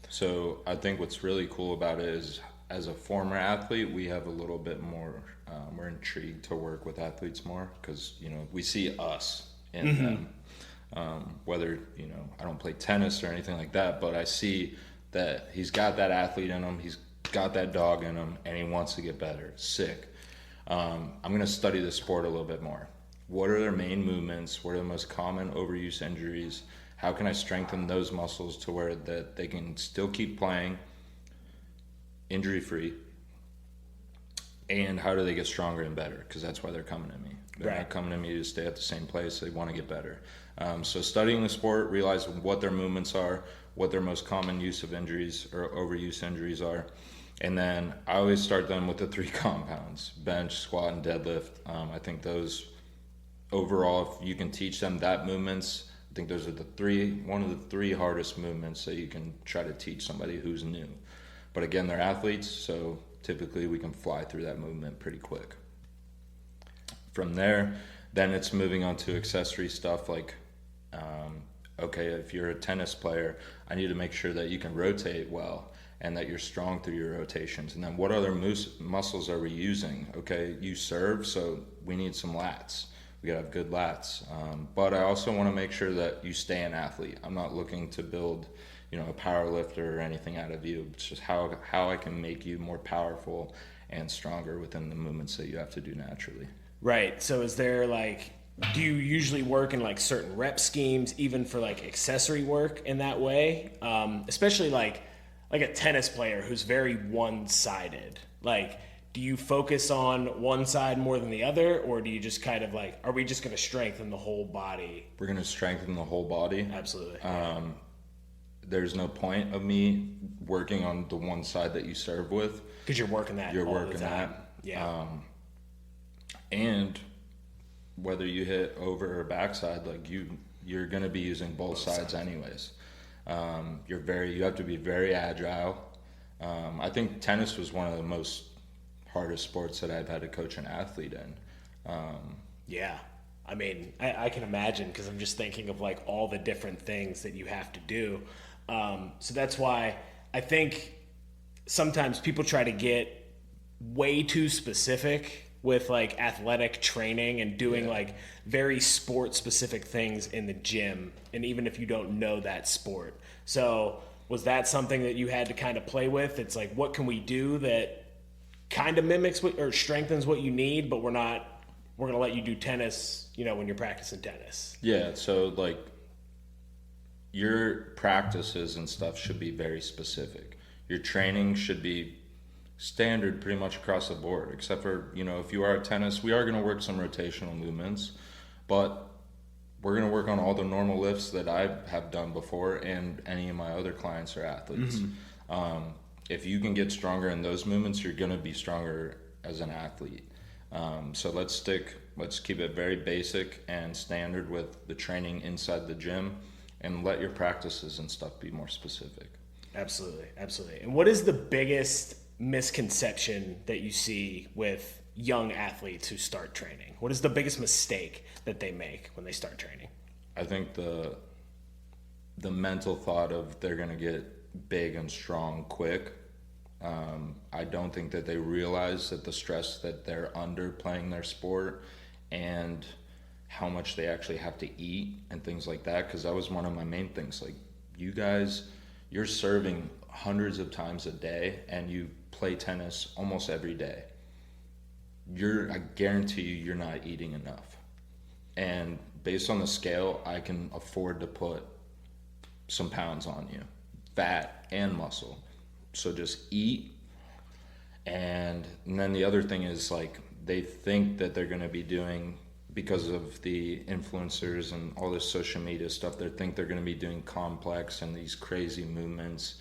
So I think what's really cool about it is, as a former athlete, we have a little bit more, we're intrigued to work with athletes more, because, we see us in them. Whether, I don't play tennis or anything like that, but I see that he's got that athlete in him, he's got that dog in him, and he wants to get better. Sick. I'm going to study the sport a little bit more. What are their main movements? What are the most common overuse injuries? How can I strengthen those muscles to where that they can still keep playing injury-free? And how do they get stronger and better? Because that's why they're coming to me. They're not coming to me to stay at the same place. They want to get better. So studying the sport, realizing what their movements are, what their most common use of injuries or overuse injuries are. And then I always start them with the 3 compounds: bench, squat, and deadlift. I think those overall, if you can teach them that movements, I think those are one of the 3 hardest movements that you can try to teach somebody who's new. But again, they're athletes, so typically we can fly through that movement pretty quick. From there, then it's moving on to accessory stuff like, okay, if you're a tennis player, I need to make sure that you can rotate well and that you're strong through your rotations. And then what other muscles are we using? Okay, you serve, so we need some lats. We gotta have good lats. But I also wanna make sure that you stay an athlete. I'm not looking to build, a power lifter or anything out of you. It's just how I can make you more powerful and stronger within the movements that you have to do naturally. Right. So is there do you usually work in certain rep schemes, even for accessory work in that way? Especially like a tennis player who's very one-sided. Do you focus on one side more than the other, or do you just kind of are we just going to strengthen the whole body? We're going to strengthen the whole body. Absolutely. There's no point of me working on the one side that you serve with. Because you're working that You're all working the time. that. Yeah. And whether you hit over or backside, you're going to be using both sides anyways. You have to be very agile. I think tennis was one of the most hardest sports that I've had to coach an athlete in. Yeah. I mean, I can imagine, because I'm just thinking of all the different things that you have to do. So that's why I think sometimes people try to get way too specific with athletic training and doing very sport specific things in the gym, and even if you don't know that sport. So was that something that you had to kind of play with? It's what can we do that kind of mimics or strengthens what you need, but we're going to let you do tennis, when you're practicing tennis. Yeah. So your practices and stuff should be very specific. Your training should be standard pretty much across the board, except for, if you are at tennis, we are going to work some rotational movements, but we're going to work on all the normal lifts that I have done before, and any of my other clients or athletes. If you can get stronger in those movements, you're going to be stronger as an athlete. So let's keep it very basic and standard with the training inside the gym, and let your practices and stuff be more specific. Absolutely. And what is the biggest misconception that you see with young athletes who start training? What is the biggest mistake that they make when they start training? I think the mental thought of they're going to get big and strong quick. I don't think that they realize that the stress that they're under playing their sport and how much they actually have to eat and things like that, because that was one of my main things. Like, you guys, you're serving hundreds of times a day and you play tennis almost every day. I guarantee you're not eating enough. And based on the scale, I can afford to put some pounds on you, fat and muscle. So just eat. And then the other thing is, like, they think that they're going to be doing, because of the influencers and all this social media stuff, they think they're going to be doing complex and these crazy movements.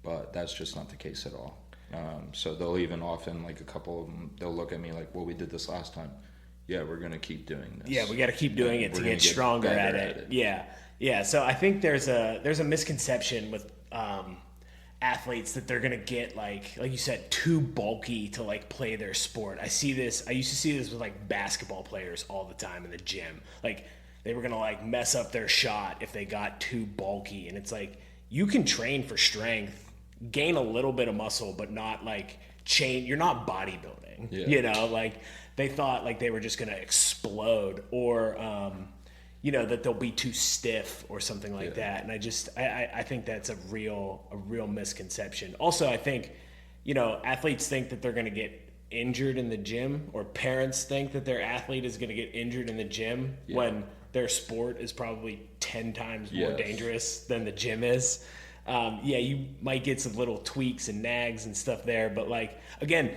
But that's just not the case at all. So they'll even often, like, a couple of them, they'll look at me like, well, we did this last time. Yeah, we're going to keep doing this. Yeah, we got to keep doing it to get stronger at it. Yeah. So I think there's a misconception with athletes that they're gonna get like you said, too bulky to like play their sport. I used to see this with like basketball players all the time in the gym. Like, they were gonna like mess up their shot if they got too bulky, and it's like, you can train for strength, gain a little bit of muscle, but not like you're not bodybuilding. Yeah. Like, they thought like they were just gonna explode, or that they'll be too stiff or something like that. And I think that's a real misconception. Also, I think, athletes think that they're going to get injured in the gym, or parents think that their athlete is going to get injured in the gym when their sport is probably 10 times more dangerous than the gym is. You might get some little tweaks and nags and stuff there, but like, again,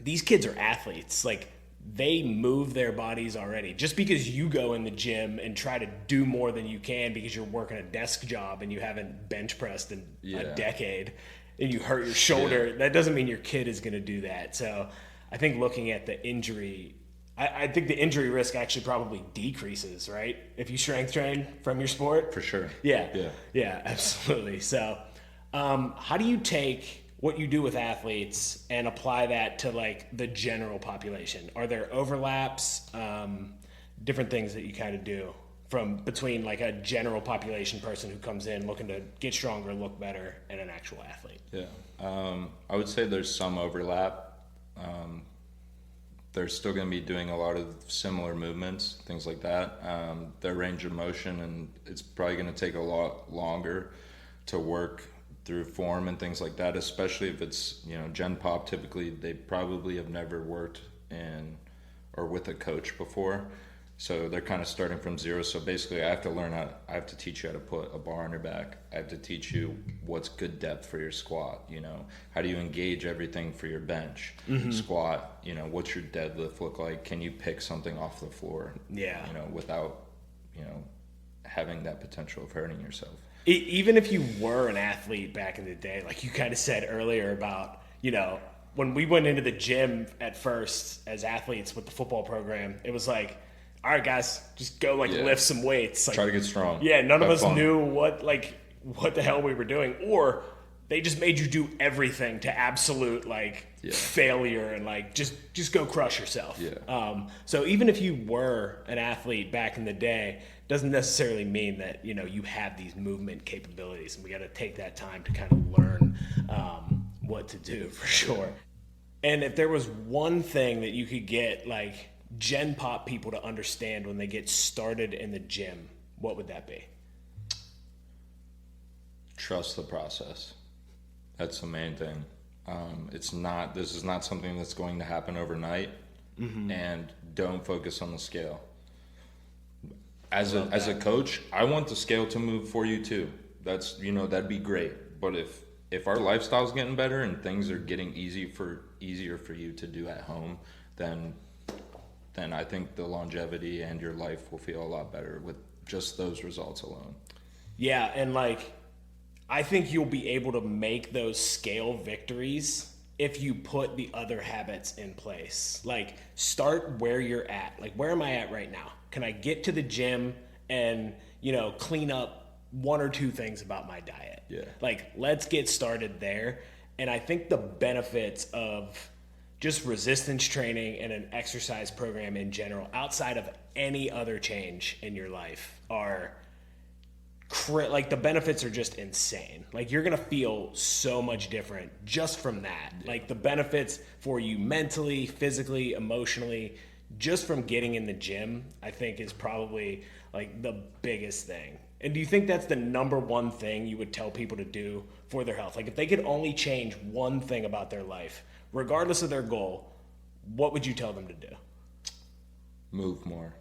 these kids are athletes. Like, they move their bodies already. Just because you go in the gym and try to do more than you can because you're working a desk job and you haven't bench pressed in a decade and you hurt your shoulder, that doesn't mean your kid is going to do that. So I think looking at the injury, I think the injury risk actually probably decreases, right? If you strength train from your sport. For sure. Yeah, absolutely. So how do you take what you do with athletes and apply that to like the general population? Are there overlaps, different things that you kind of do between like a general population person who comes in looking to get stronger, look better, and an actual athlete? I would say there's some overlap. They're still going to be doing a lot of similar movements, things like that. Their range of motion, and it's probably going to take a lot longer to work through form and things like that, especially if it's, Gen Pop. Typically they probably have never worked in or with a coach before, so they're kind of starting from zero. So basically I have to teach you how to put a bar on your back. I have to teach you what's good depth for your squat, how do you engage everything for your bench, squat, what's your deadlift look like, can you pick something off the floor, without having that potential of hurting yourself. Even if you were an athlete back in the day, like you kind of said earlier about, when we went into the gym at first as athletes with the football program, it was like, all right, guys, just go lift some weights. Like, try to get strong. Yeah, none of us knew what the hell we were doing. Or they just made you do everything to absolute failure and just go crush yourself. So even if you were an athlete back in the day, doesn't necessarily mean that you have these movement capabilities, and we got to take that time to kind of learn what to do, for sure. And if there was one thing that you could get like Gen Pop people to understand when they get started in the gym, what would that be? Trust the process. That's the main thing. This is not something that's going to happen overnight, and don't focus on the scale. As a coach, I want the scale to move for you too. That's, that'd be great. But if our lifestyle's getting better and things are getting easier for you to do at home, then I think the longevity and your life will feel a lot better with just those results alone. Yeah, and I think you'll be able to make those scale victories if you put the other habits in place. Like, start where you're at. Like, where am I at right now? Can I get to the gym and, clean up one or two things about my diet? Yeah. Like, let's get started there. And I think the benefits of just resistance training and an exercise program in general, outside of any other change in your life, are like, the benefits are just insane. Like, you're gonna feel so much different just from that. Like, the benefits for you mentally, physically, emotionally, just from getting in the gym, I think is probably like the biggest thing. And do you think that's the number one thing you would tell people to do for their health? Like, if they could only change one thing about their life, regardless of their goal, what would you tell them to do? Move more.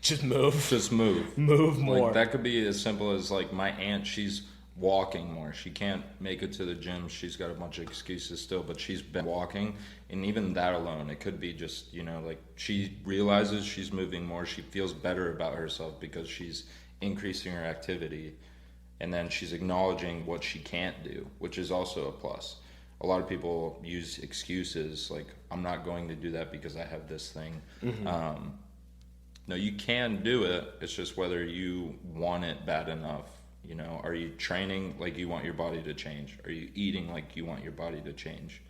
Just move. Just move. Move more. Like, that could be as simple as, like, my aunt, she's walking more. She can't make it to the gym. She's got a bunch of excuses still, but she's been walking. And even that alone, it could be just, like, she realizes she's moving more. She feels better about herself because she's increasing her activity. And then she's acknowledging what she can't do, which is also a plus. A lot of people use excuses like, I'm not going to do that because I have this thing. Mm-hmm. No, you can do it. It's just whether you want it bad enough. Are you training like you want your body to change? Are you eating like you want your body to change?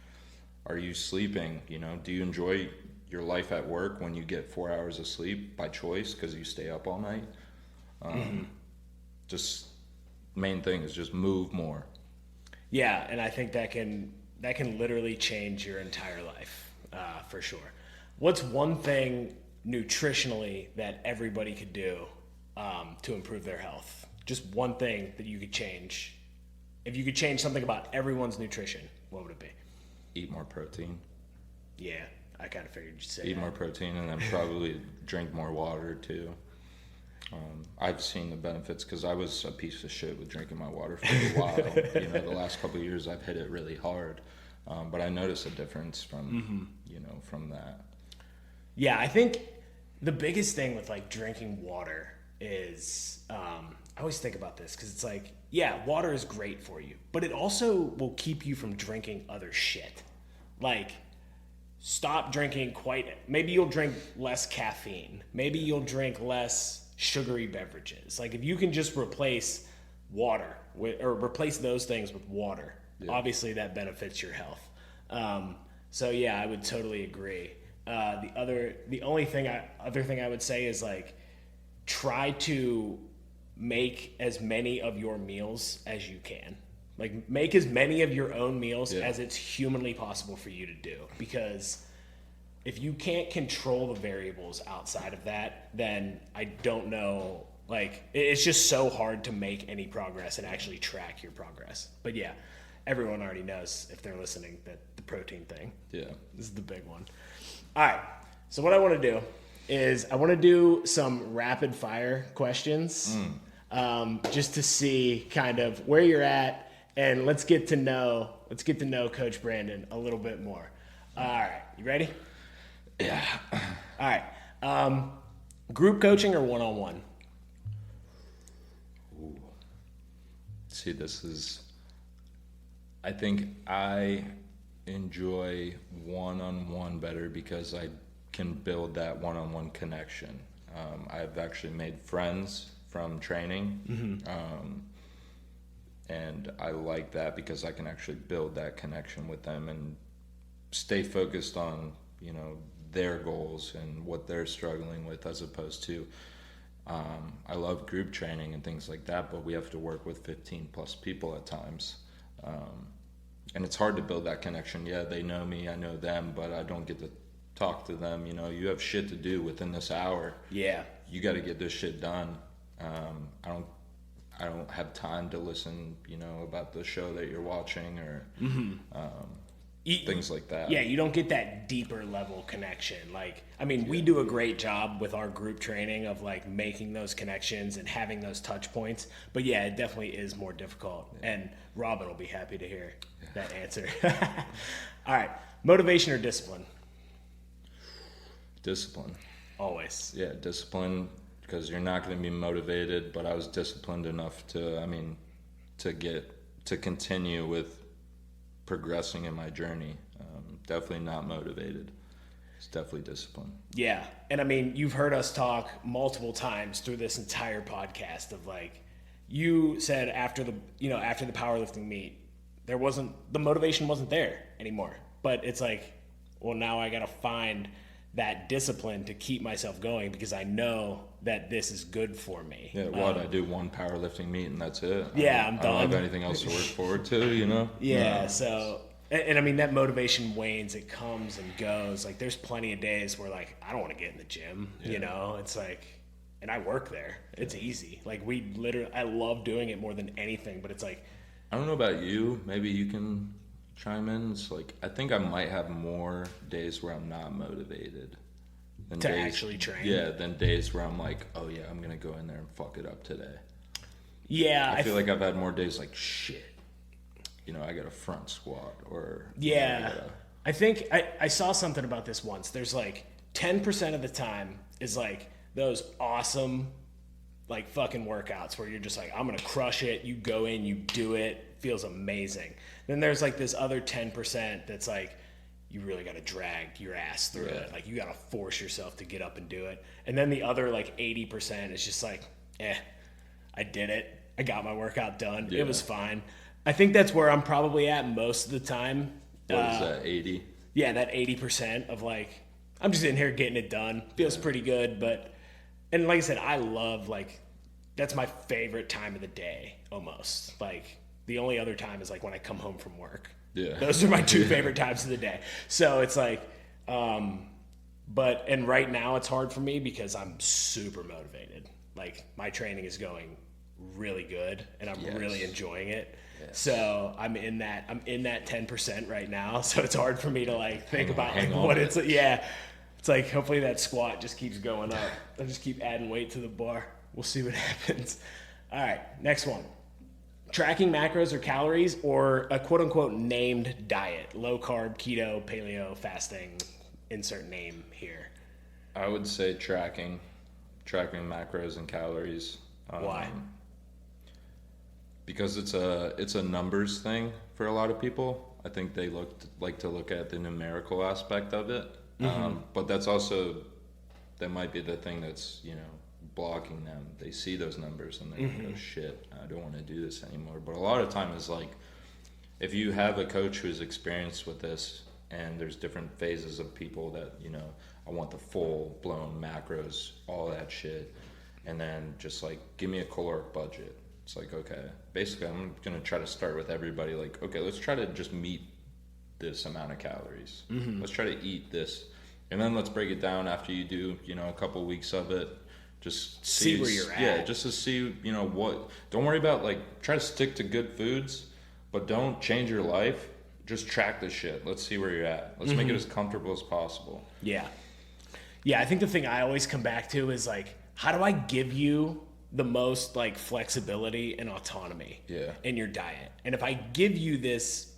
Are you sleeping? Do you enjoy your life at work when you get 4 hours of sleep by choice because you stay up all night? Just main thing is just move more. Yeah, and I think that can literally change your entire life, for sure. What's one thing nutritionally that everybody could do to improve their health? Just one thing that you could change. If you could change something about everyone's nutrition, what would it be? Eat more protein. Yeah, I kind of figured you'd say Eat that. more protein, and then probably drink more water too. I've seen the benefits because I was a piece of shit with drinking my water for a while. The last couple of years I've hit it really hard, but I noticed a difference from from that. Yeah, I think the biggest thing with like drinking water is I always think about this because it's like, yeah, water is great for you, but it also will keep you from drinking other shit. Like, stop drinking maybe you'll drink less caffeine. Maybe you'll drink less sugary beverages. Like, if you can just replace water or replace those things with water, obviously that benefits your health. So yeah, I would totally agree. The other thing I would say is, like, try to make as many of your meals as you can. Like, make as many of your own meals as it's humanly possible for you to do, because if you can't control the variables outside of that, then I don't know, like, it's just so hard to make any progress and actually track your progress. But yeah, everyone already knows, if they're listening, that the protein thing. Yeah. This is the big one. All right. So what I want to do is I want to do some rapid fire questions, just to see kind of where you're at, and let's get to know Coach Brandon a little bit more. All right. You ready? Yeah. All right. Group coaching or one-on-one? Ooh. See, I think I enjoy one-on-one better because I can build that one-on-one connection. I've actually made friends from training, and I like that because I can actually build that connection with them and stay focused on, their goals and what they're struggling with, as opposed to I love group training and things like that, but we have to work with 15 plus people at times, and it's hard to build that connection. Yeah, they know me, I know them, but I don't get to talk to them. You have shit to do within this hour. Yeah, you got to get this shit done. I don't have time to listen, about the show that you're watching or things like that. Yeah, you don't get that deeper level connection. Like, I mean, we do a great job with our group training of, like, making those connections and having those touch points. But yeah, it definitely is more difficult. Yeah. And Robin will be happy to hear that answer. All right, motivation or discipline? Discipline. Always. Yeah, discipline, because you're not going to be motivated, but I was disciplined enough to continue with progressing in my journey. Definitely not motivated. It's definitely discipline. Yeah. And I mean, you've heard us talk multiple times through this entire podcast of like, you said after the powerlifting meet, the motivation wasn't there anymore. But it's like, well, now I got to find that discipline to keep myself going because I know that this is good for me. Yeah, I do one powerlifting meet and that's it. I'm done. I don't have anything else to look forward to, you know? Yeah, so, and I mean, that motivation wanes, it comes and goes. Like, there's plenty of days where, like, I don't want to get in the gym, you know? It's like, and I work there. It's easy. Like, I love doing it more than anything, but it's like. I don't know about you. Maybe you can chime in. It's like, I think I might have more days where I'm not motivated than to actually train. Yeah, than days where I'm like, oh yeah, I'm gonna go in there and fuck it up today. Yeah, I feel like I've had more days like shit. You know, I got a front squat or yeah. I think I saw something about this once. There's like 10% of the time is like those awesome like fucking workouts where you're just like, I'm gonna crush it. You go in, you do it, feels amazing. Then there's like this other 10% that's like, you really got to drag your ass through it. Like, you got to force yourself to get up and do it. And then the other, like, 80% is just like, I did it. I got my workout done. Yeah. It was fine. I think that's where I'm probably at most of the time. What is that, 80? Yeah, that 80% of, like, I'm just in here getting it done. Feels pretty good. But, and like I said, I love, like, that's my favorite time of the day, almost. Like, the only other time is, like, when I come home from work. Yeah. Those are my two favorite times of the day. So it's like, and right now it's hard for me because I'm super motivated. Like, my training is going really good and I'm really enjoying it. Yes. So I'm in that 10% right now. So it's hard for me to like think about like what it's, it's like, hopefully that squat just keeps going up. I'll just keep adding weight to the bar. We'll see what happens. All right. Next one. Tracking macros or calories or a quote-unquote named diet, low carb, keto, paleo, fasting, insert name here. I would say tracking macros and calories. Why? Because it's a numbers thing for a lot of people. I think they like to look at the numerical aspect of it. But that might be the thing that's, you know, blocking them. They see those numbers and they go, shit, I don't want to do this anymore. But a lot of time is like, if you have a coach who's experienced with this and there's different phases of people that, you know, I want the full blown macros, all that shit. And then just like, give me a caloric budget. It's like, okay, basically I'm going to try to start with everybody. Like, okay, let's try to just meet this amount of calories. Let's try to eat this. And then let's break it down after you do, you know, a couple weeks of it. Just see where you're at. Yeah, just to see, you know, don't worry about, like, try to stick to good foods, but don't change your life. Just track the shit. Let's see where you're at. Let's make it as comfortable as possible. Yeah. Yeah, I think the thing I always come back to is, like, how do I give you the most, like, flexibility and autonomy in your diet? And if I give you this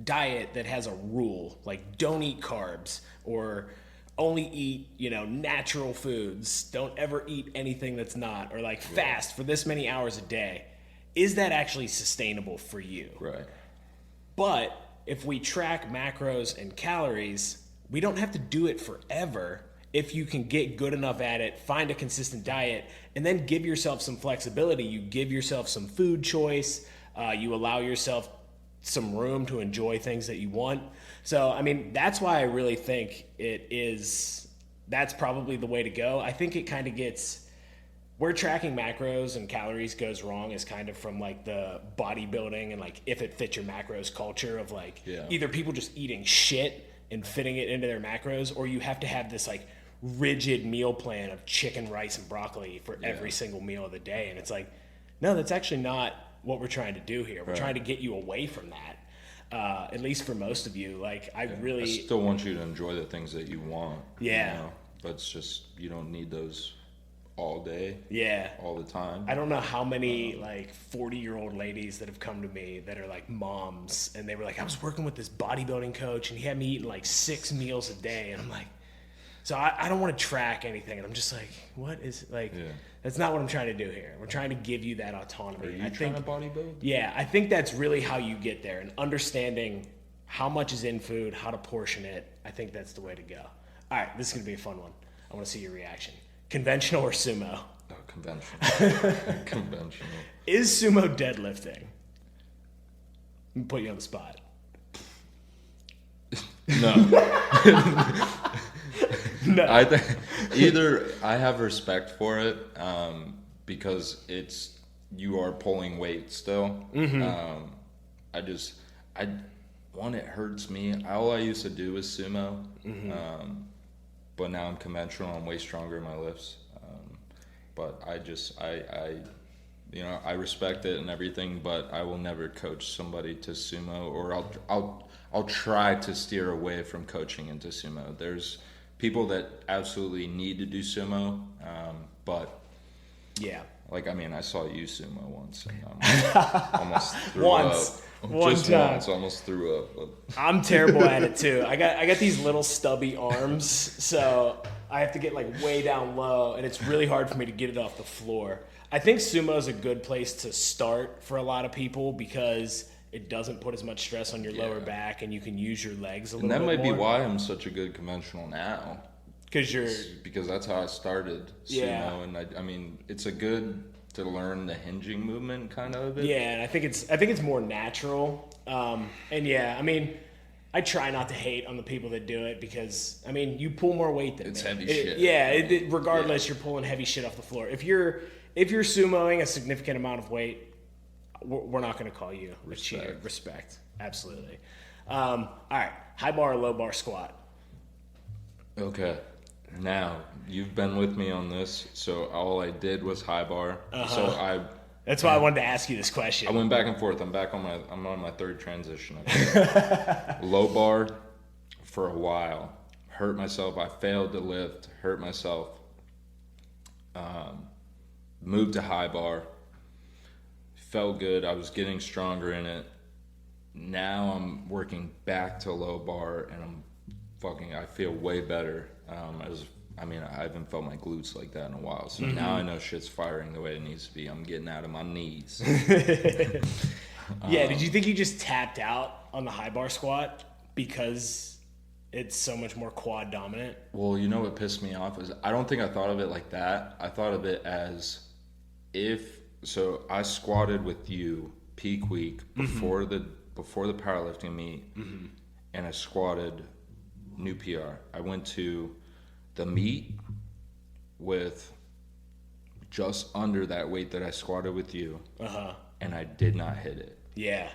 diet that has a rule, like, don't eat carbs or only eat, you know, natural foods, don't ever eat anything that's not, or like fast for this many hours a day, is that actually sustainable for you? Right. But if we track macros and calories, we don't have to do it forever if you can get good enough at it, find a consistent diet, and then give yourself some flexibility. You give yourself some food choice, you allow yourself some room to enjoy things that you want. So, I mean, that's why I really think that's probably the way to go. I think it kind of gets, where tracking macros and calories goes wrong is kind of from like the bodybuilding and like if it fits your macros culture of like either people just eating shit and fitting it into their macros, or you have to have this like rigid meal plan of chicken, rice, and broccoli for every single meal of the day. And it's like, no, that's actually not what we're trying to do here. We're trying to get you away from that. At least for most of you, like I still want you to enjoy the things that you want. Yeah. You know? But it's just, you don't need those all day. Yeah. All the time. I don't know how many like 40-year-old ladies that have come to me that are like moms, and they were like, I was working with this bodybuilding coach and he had me eating like 6 meals a day. And I'm like, so I don't want to track anything. And I'm just like, what is like, that's not what I'm trying to do here. We're trying to give you that autonomy. Are you trying to bodybuild? Yeah, I think that's really how you get there, and understanding how much is in food, how to portion it. I think that's the way to go. All right, this is going to be a fun one. I want to see your reaction. Conventional or sumo? Oh, conventional. Conventional. Is sumo deadlifting? Let me put you on the spot. No. No. I think either I have respect for it because you are pulling weight still. Mm-hmm. It hurts me. All I used to do was sumo, mm-hmm. But now I'm conventional. I'm way stronger in my lifts. But I respect it and everything, but I will never coach somebody to sumo, or I'll try to steer away from coaching into sumo. There's people that absolutely need to do sumo, but yeah, I saw you sumo once, and almost threw once. up. Once, Almost threw up. I'm terrible at it too. I got these little stubby arms, so I have to get like way down low, and it's really hard for me to get it off the floor. I think sumo is a good place to start for a lot of people because it doesn't put as much stress on your lower back, and you can use your legs a little bit more. And that might be why I'm such a good conventional now. Because that's how I started sumo, and it's a good to learn the hinging movement kind of it. Yeah, and I think it's more natural. I try not to hate on the people that do it because you pull more weight than it's me. Heavy shit. Yeah, regardless, you're pulling heavy shit off the floor. If you're sumoing a significant amount of weight, we're not going to call you a cheater. Respect, absolutely. All right, high bar or low bar squat? Okay. Now, you've been with me on this, so all I did was high bar. Uh-huh. That's why I wanted to ask you this question. I went back and forth. I'm on my third transition. Low bar for a while. Hurt myself. I failed to lift. Hurt myself. Moved to high bar. Felt good. I was getting stronger in it. Now I'm working back to low bar, and I feel way better. I haven't felt my glutes like that in a while, so mm-hmm. Now I know shit's firing the way it needs to be. I'm getting out of my knees. Yeah, did you think you just tapped out on the high bar squat because it's so much more quad dominant? Well, you know what pissed me off is I don't think I thought of it like that. I thought of it as I squatted with you peak week before mm-hmm. the powerlifting meet, mm-hmm. and I squatted new PR. I went to the meet with just under that weight that I squatted with you, and I did not hit it. Yeah.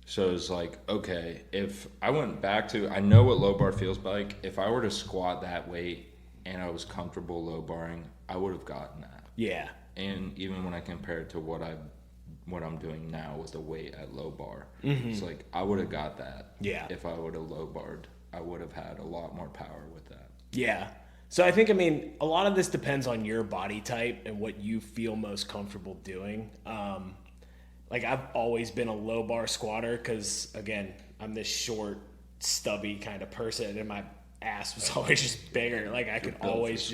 So it's like, okay, if I went back to, I know what low bar feels like. If I were to squat that weight and I was comfortable low barring, I would have gotten that. Yeah. And even when I compare it to what I'm doing now with the weight at low bar, mm-hmm. It's like I would have got that. Yeah. If I would have low barred, I would have had a lot more power with that. Yeah. So I think, a lot of this depends on your body type and what you feel most comfortable doing. I've always been a low bar squatter because, again, I'm this short, stubby kind of person, and my ass was always just bigger. I could always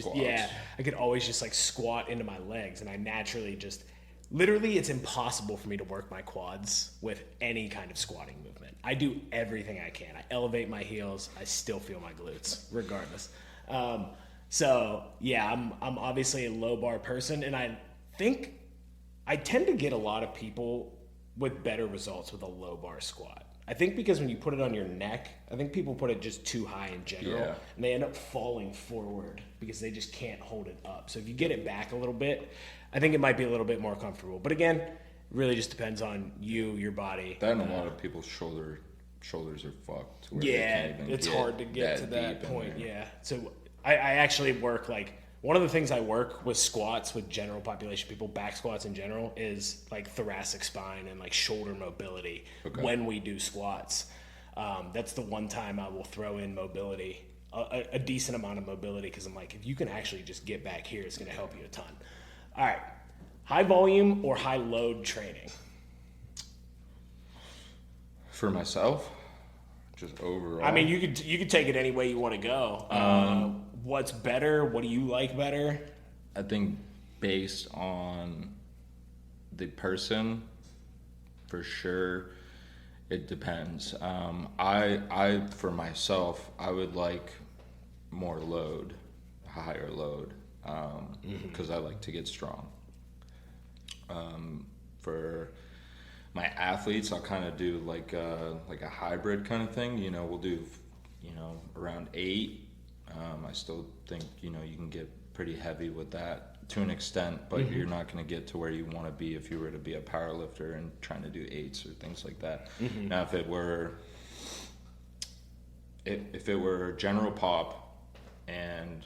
just squat into my legs, and I naturally just literally, it's impossible for me to work my quads with any kind of squatting movement. I do everything I can. I elevate my heels. I still feel my glutes, regardless. I'm obviously a low bar person, and I think I tend to get a lot of people with better results with a low bar squat. I think because when you put it on your neck, I think people put it just too high in general, and they end up falling forward because they just can't hold it up. So if you get it back a little bit, I think it might be a little bit more comfortable. But again, it really just depends on your body. That and a lot of people's shoulders are fucked. To where they can't even it's hard to get to that point. Yeah. So I actually work one of the things I work with squats with general population people, back squats in general, is thoracic spine and shoulder mobility when we do squats. That's the one time I will throw in mobility, a decent amount of mobility, because I'm if you can actually just get back here, it's going to help you a ton. All right, high volume or high load training? For myself, just overall. You could take it any way you want to go. What's better? What do you like better? I think based on the person, for sure, It depends. I for myself, I would like more load, higher load, because I like to get strong. For my athletes, I'll kind of do like a hybrid kind of thing. We'll do, around 8. I still think, you can get pretty heavy with that to an extent, but you're not going to get to where you want to be if you were to be a power lifter and trying to do 8s or things like that. Now, if it were general pop, and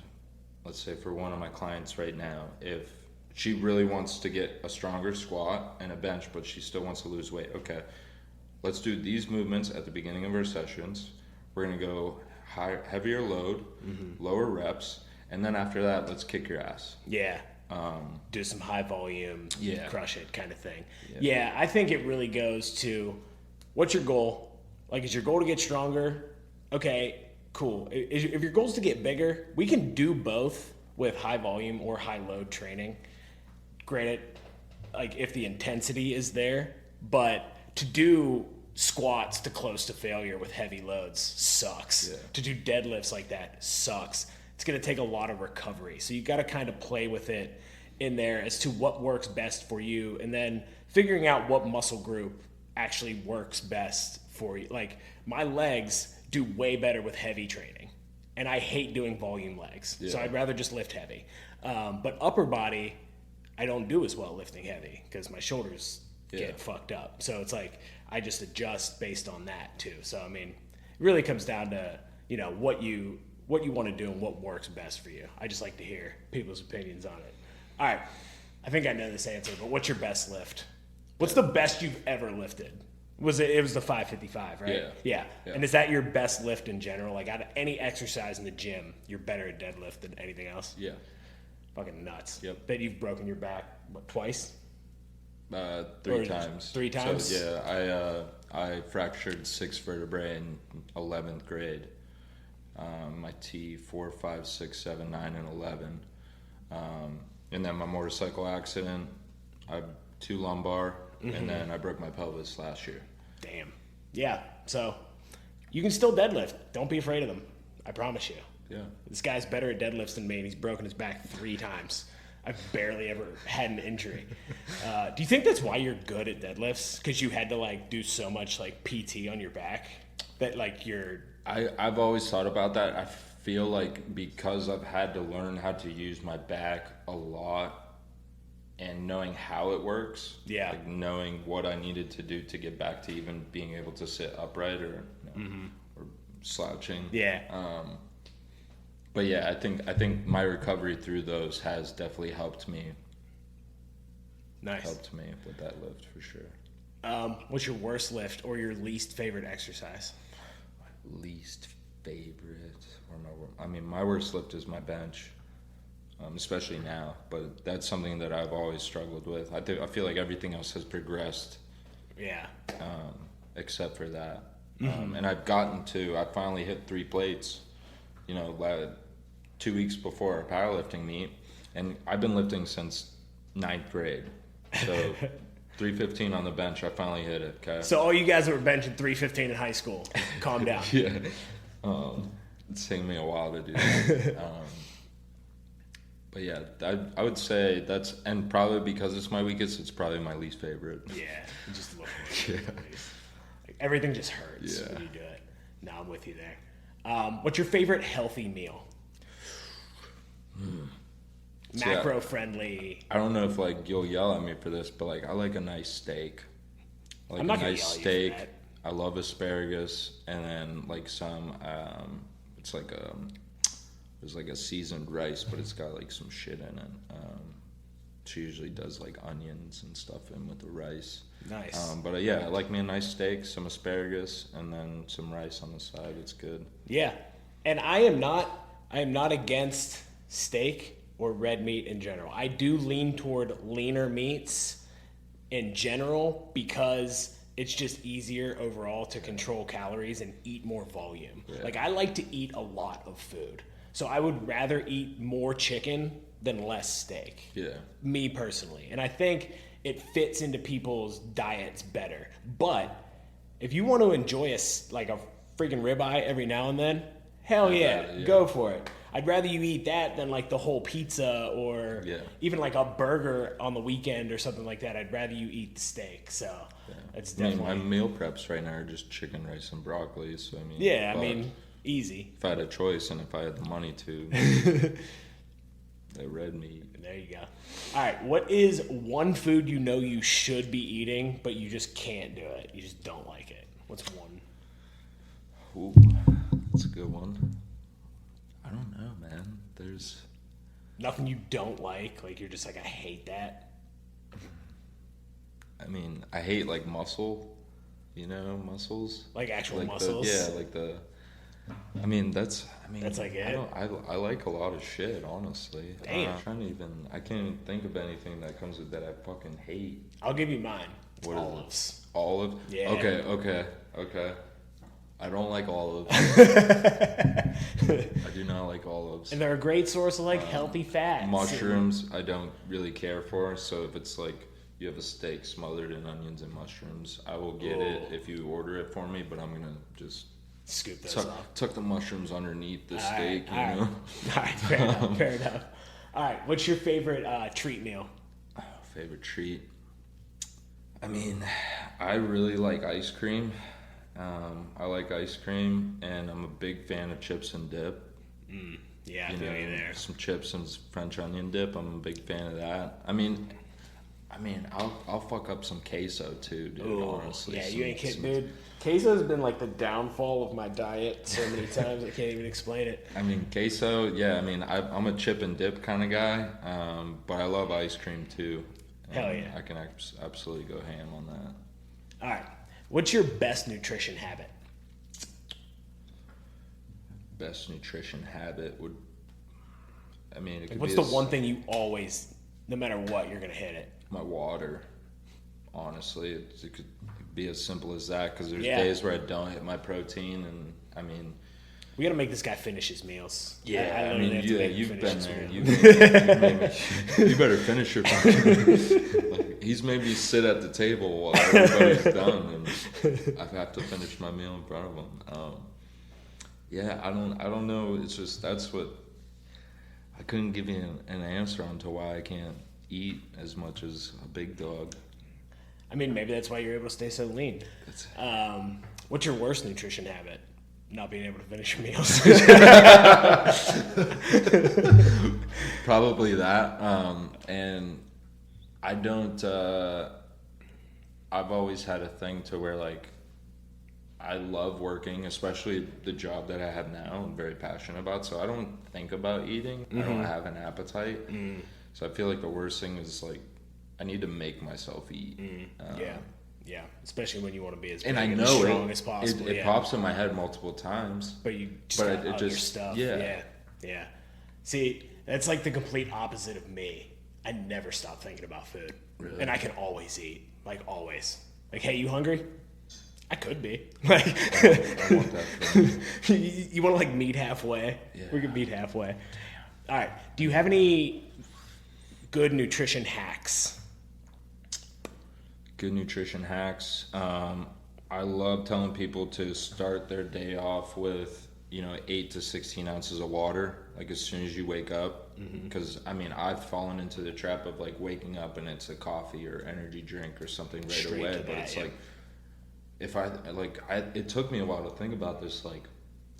let's say for one of my clients right now, if she really wants to get a stronger squat and a bench, but she still wants to lose weight, okay, let's do these movements at the beginning of our sessions. We're going to go heavier load, lower reps, and then after that, let's kick your ass. Yeah. Do some high volume, crush it kind of thing. Yeah. I think it really goes to, what's your goal? Like, is your goal to get stronger? Okay, cool. If your goal is to get bigger, we can do both with high volume or high load training. Granted, like if the intensity is there, but to do squats to close to failure with heavy loads sucks. Yeah. To do deadlifts like that sucks. It's going to take a lot of recovery. So you got to kind of play with it in there as to what works best for you, and then figuring out what muscle group actually works best for you. Like, my legs do way better with heavy training, and I hate doing volume legs. Yeah. So I'd rather just lift heavy. But upper body, I don't do as well lifting heavy because my shoulders get fucked up. So it's like I just adjust based on that too. So I mean, it really comes down to, what you want to do and what works best for you. I just like to hear people's opinions on it. All right, I think I know this answer, but what's your best lift? What's the best you've ever lifted? It was the 555, right? Yeah. And is that your best lift in general? Like, out of any exercise in the gym, you're better at deadlift than anything else? Yeah. Fucking nuts. Yep. Bet you've broken your back, twice? 3 times. 3 times? So yeah, I fractured 6 vertebrae in 11th grade. My T 4, 5, 6, 7, 9, and 11. And then my motorcycle accident, I had 2 lumbar, and then I broke my pelvis last year. Damn. Yeah. So you can still deadlift. Don't be afraid of them. I promise you. Yeah. This guy's better at deadlifts than me, and he's broken his back 3 times. I've barely ever had an injury. Do you think that's why you're good at deadlifts? Because you had to do so much PT on your back that you're... I've always thought about that. I feel like because I've had to learn how to use my back a lot and knowing how it works, knowing what I needed to do to get back to even being able to sit upright or or slouching. Yeah. But yeah, I think my recovery through those has definitely helped me. Nice. Helped me with that lift for sure. What's your worst lift or your least favorite exercise? Least favorite, my worst lift is my bench, especially now. But that's something that I've always struggled with. I feel like everything else has progressed. Yeah. Except for that, and I finally hit 3 plates. 2 weeks before our powerlifting meet, and I've been lifting since 9th grade. So 315 on the bench, I finally hit it. Okay. So all you guys that were benching 315 in high school, calm down. Yeah. It's taken me a while to do that. But yeah, I would say and probably because it's my weakest, it's probably my least favorite. Yeah, it just looks everything just hurts when you do it. No, I'm with you there. What's your favorite healthy meal? Macro friendly. I don't know if you'll yell at me for this, but I like a nice steak. I'm not gonna yell at you for that. I love asparagus, and then some it's there's a seasoned rice, but it's got some shit in it. She usually does onions and stuff in with the rice. Nice. But yeah, I like me a nice steak, some asparagus, and then some rice on the side. It's good. Yeah, and I am not against steak or red meat in general. I do lean toward leaner meats in general because it's just easier overall to control calories and eat more volume. Yeah. I like to eat a lot of food. So I would rather eat more chicken than less steak. Yeah. Me personally. And I think it fits into people's diets better. But If you want to enjoy a freaking ribeye every now and then, hell yeah, go for it. I'd rather you eat that than like the whole pizza or even like a burger on the weekend or something like that. I'd rather you eat the steak. So that's definitely. My meal preps right now are just chicken, rice, and broccoli. So easy. If I had a choice and if I had the money to, the red meat. There you go. All right, what is one food you know you should be eating, but you just can't do it? You just don't like it. What's one? Ooh, that's a good one. I don't know, man. There's nothing you don't like. Like you're just like, I hate that. I mean, I hate like muscles. Like actual like muscles. That's like it. I like a lot of shit, honestly. Damn. I can't even think of anything that comes with that I fucking hate. I'll give you mine. What olives. Is it? Olive? Yeah. Okay. I don't like olives. I do not like olives. And they're a great source of like healthy fats. Mushrooms, I don't really care for. So if it's like you have a steak smothered in onions and mushrooms, I will get it if you order it for me. But I'm gonna just scoop those off. Tuck the mushrooms underneath the steak. All right, fair enough. All right, what's your favorite treat meal? Favorite treat? I mean, I really like ice cream. I like ice cream, and I'm a big fan of chips and dip. Yeah, I feel you there. Some chips and French onion dip. I'm a big fan of that. I mean, I'll fuck up some queso too, dude. Ooh, honestly, you ain't kidding, dude. Queso's been like the downfall of my diet so many times I can't even explain it. I mean, queso. Yeah, I mean, I'm a chip and dip kind of guy, but I love ice cream too. Hell yeah, I can absolutely go ham on that. All right. What's your best nutrition habit? Best nutrition habit would, it could what's the one thing you always, no matter what, you're going to hit it? My water. Honestly, it could be as simple as that because there's days where I don't hit my protein, and we got to make this guy finish his meals. Yeah, you've been there. You better finish your food. He's made me sit at the table while everybody's done, and I have to finish my meal in front of him. I don't know. It's just that's what I couldn't give you an answer on to why I can't eat as much as a big dog. I mean, maybe that's why you're able to stay so lean. What's your worst nutrition habit? Not being able to finish your meals. Probably that. And I don't, I've always had a thing to where like, I love working, especially the job that I have now. I'm very passionate about, so I don't think about eating. I don't have an appetite. So I feel like the worst thing is like, I need to make myself eat. Yeah, especially when you want to be as big and I and know as strong as possible. It pops in my head multiple times. But you just got other stuff. Yeah. See, that's like the complete opposite of me. I never stop thinking about food. Really? And I can always eat. Like, always. Like, hey, you hungry? I could be. Like, I want that from you. You want to, like, meet halfway? Yeah. We can meet halfway. All right. Do you have any good nutrition hacks? Good nutrition hacks. I love telling people to start their day off with, 8 to 16 ounces of water, like as soon as you wake up. Because, I've fallen into the trap of like waking up and it's a coffee or energy drink or something right Straight away. to But that, it's yeah. like, it took me a while to think about this. Like,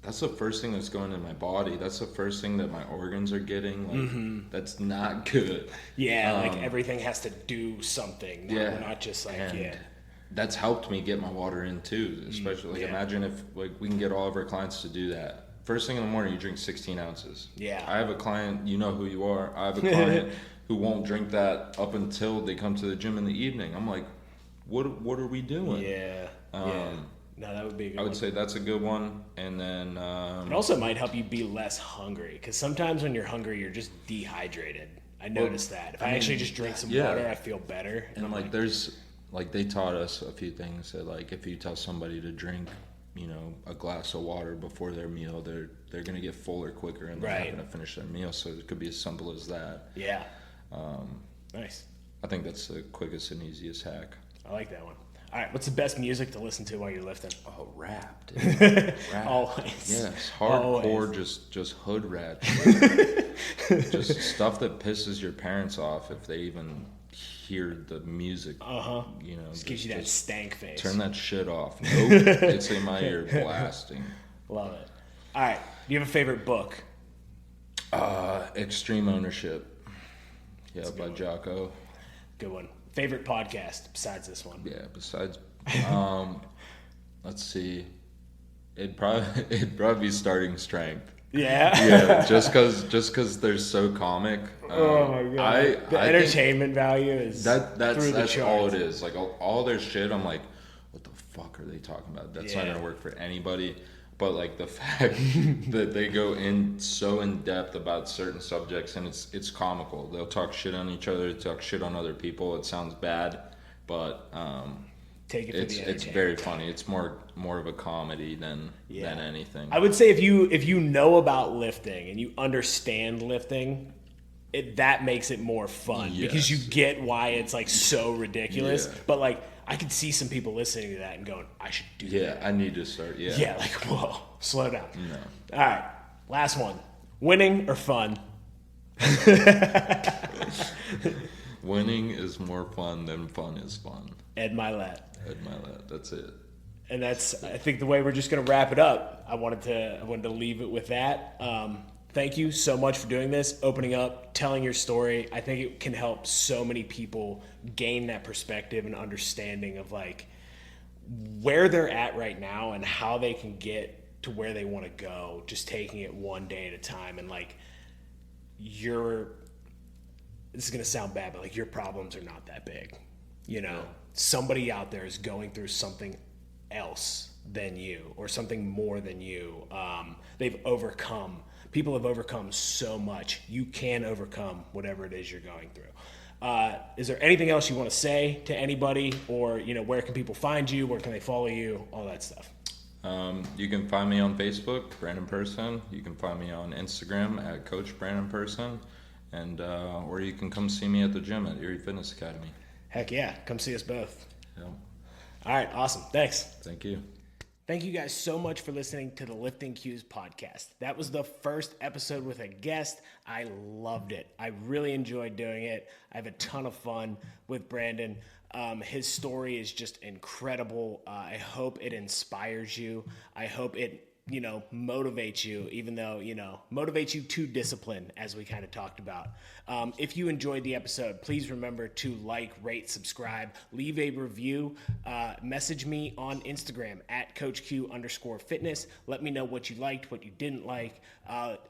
that's the first thing that's going in my body. That's the first thing that my organs are getting. Like, that's not good. Yeah, like everything has to do something. Yeah. Not just like, That's helped me get my water in too. Especially, imagine if like we can get all of our clients to do that. First thing in the morning, you drink 16 ounces. Yeah. I have a client, you know who you are. I have a client who won't drink that up until they come to the gym in the evening. I'm like, what are we doing? Yeah. No, that would be a good I would one. say that's a good one. And then It also might help you be less hungry, because sometimes when you're hungry, you're just dehydrated. I noticed that. If I actually just drink some water, I feel better. And I'm like, there's like they taught us a few things that like if you tell somebody to drink, a glass of water before their meal, they're gonna get fuller quicker and they're not gonna finish their meal. So it could be as simple as that. Yeah. Nice. I think that's the quickest and easiest hack. I like that one. All right, what's the best music to listen to while you're lifting? Oh, rap, dude. Rap. Always. Yes, hardcore, Always. just hood rat shit. Just stuff that pisses your parents off if they even hear the music. You know, Just gives you that stank face. Turn that shit off. Nope, it's in my ear blasting. Love it. All right, do you have a favorite book? Extreme Ownership. Yeah, by Jocko. Good one. Favorite podcast besides this one? Yeah, besides, let's see. It'd probably be Starting Strength. Yeah. Yeah, just cause they're so comic. Oh my god. The entertainment value is that's all it is. Like all their shit, I'm like, what the fuck are they talking about? That's not gonna work for anybody. But like the fact that they go in so in depth about certain subjects, and it's comical. They'll talk shit on each other, talk shit on other people. It sounds bad, but take it for the entertainment. It's very funny. It's more of a comedy than anything. I would say if you know about lifting and you understand lifting, that makes it more fun because you get why it's like so ridiculous. Yeah. But like I could see some people listening to that and going, I should do that. Yeah, I need to start. Yeah. Yeah, like whoa, slow down. No. All right, last one. Winning or fun? Winning is more fun than fun is fun. Ed Milet. That's it. And that's, I think, the way we're just going to wrap it up. I wanted to leave it with that. Thank you so much for doing this, opening up, telling your story. I think it can help so many people gain that perspective and understanding of like where they're at right now and how they can get to where they want to go, just taking it one day at a time. And like this is going to sound bad, but like your problems are not that big. You know, somebody out there is going through something else than you or something more than you. People have overcome so much. You can overcome whatever it is you're going through. Is there anything else you want to say to anybody, or where can people find you? Where can they follow you? All that stuff. You can find me on Facebook, Brandon Person. You can find me on Instagram at Coach Brandon Person, and or you can come see me at the gym at Erie Fitness Academy. Heck yeah, come see us both. Yeah. All right, awesome. Thanks. Thank you. Thank you guys so much for listening to the Lifting Cues podcast. That was the first episode with a guest. I loved it. I really enjoyed doing it. I have a ton of fun with Brandon. His story is just incredible. I hope it inspires you. I hope it motivates you, even though, motivates you to discipline, as we kind of talked about. If you enjoyed the episode, please remember to like, rate, subscribe, leave a review, message me on Instagram at CoachQ_fitness. Let me know what you liked, what you didn't like.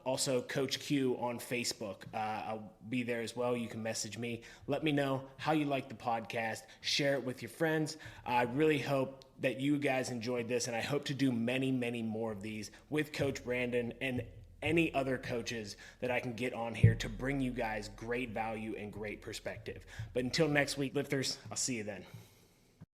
Also, Coach Q on Facebook. I'll be there as well. You can message me. Let me know how you like the podcast. Share it with your friends. I really hope that you guys enjoyed this, and I hope to do many, many more of these with Coach Brandon and any other coaches that I can get on here to bring you guys great value and great perspective. But until next week, lifters, I'll see you then.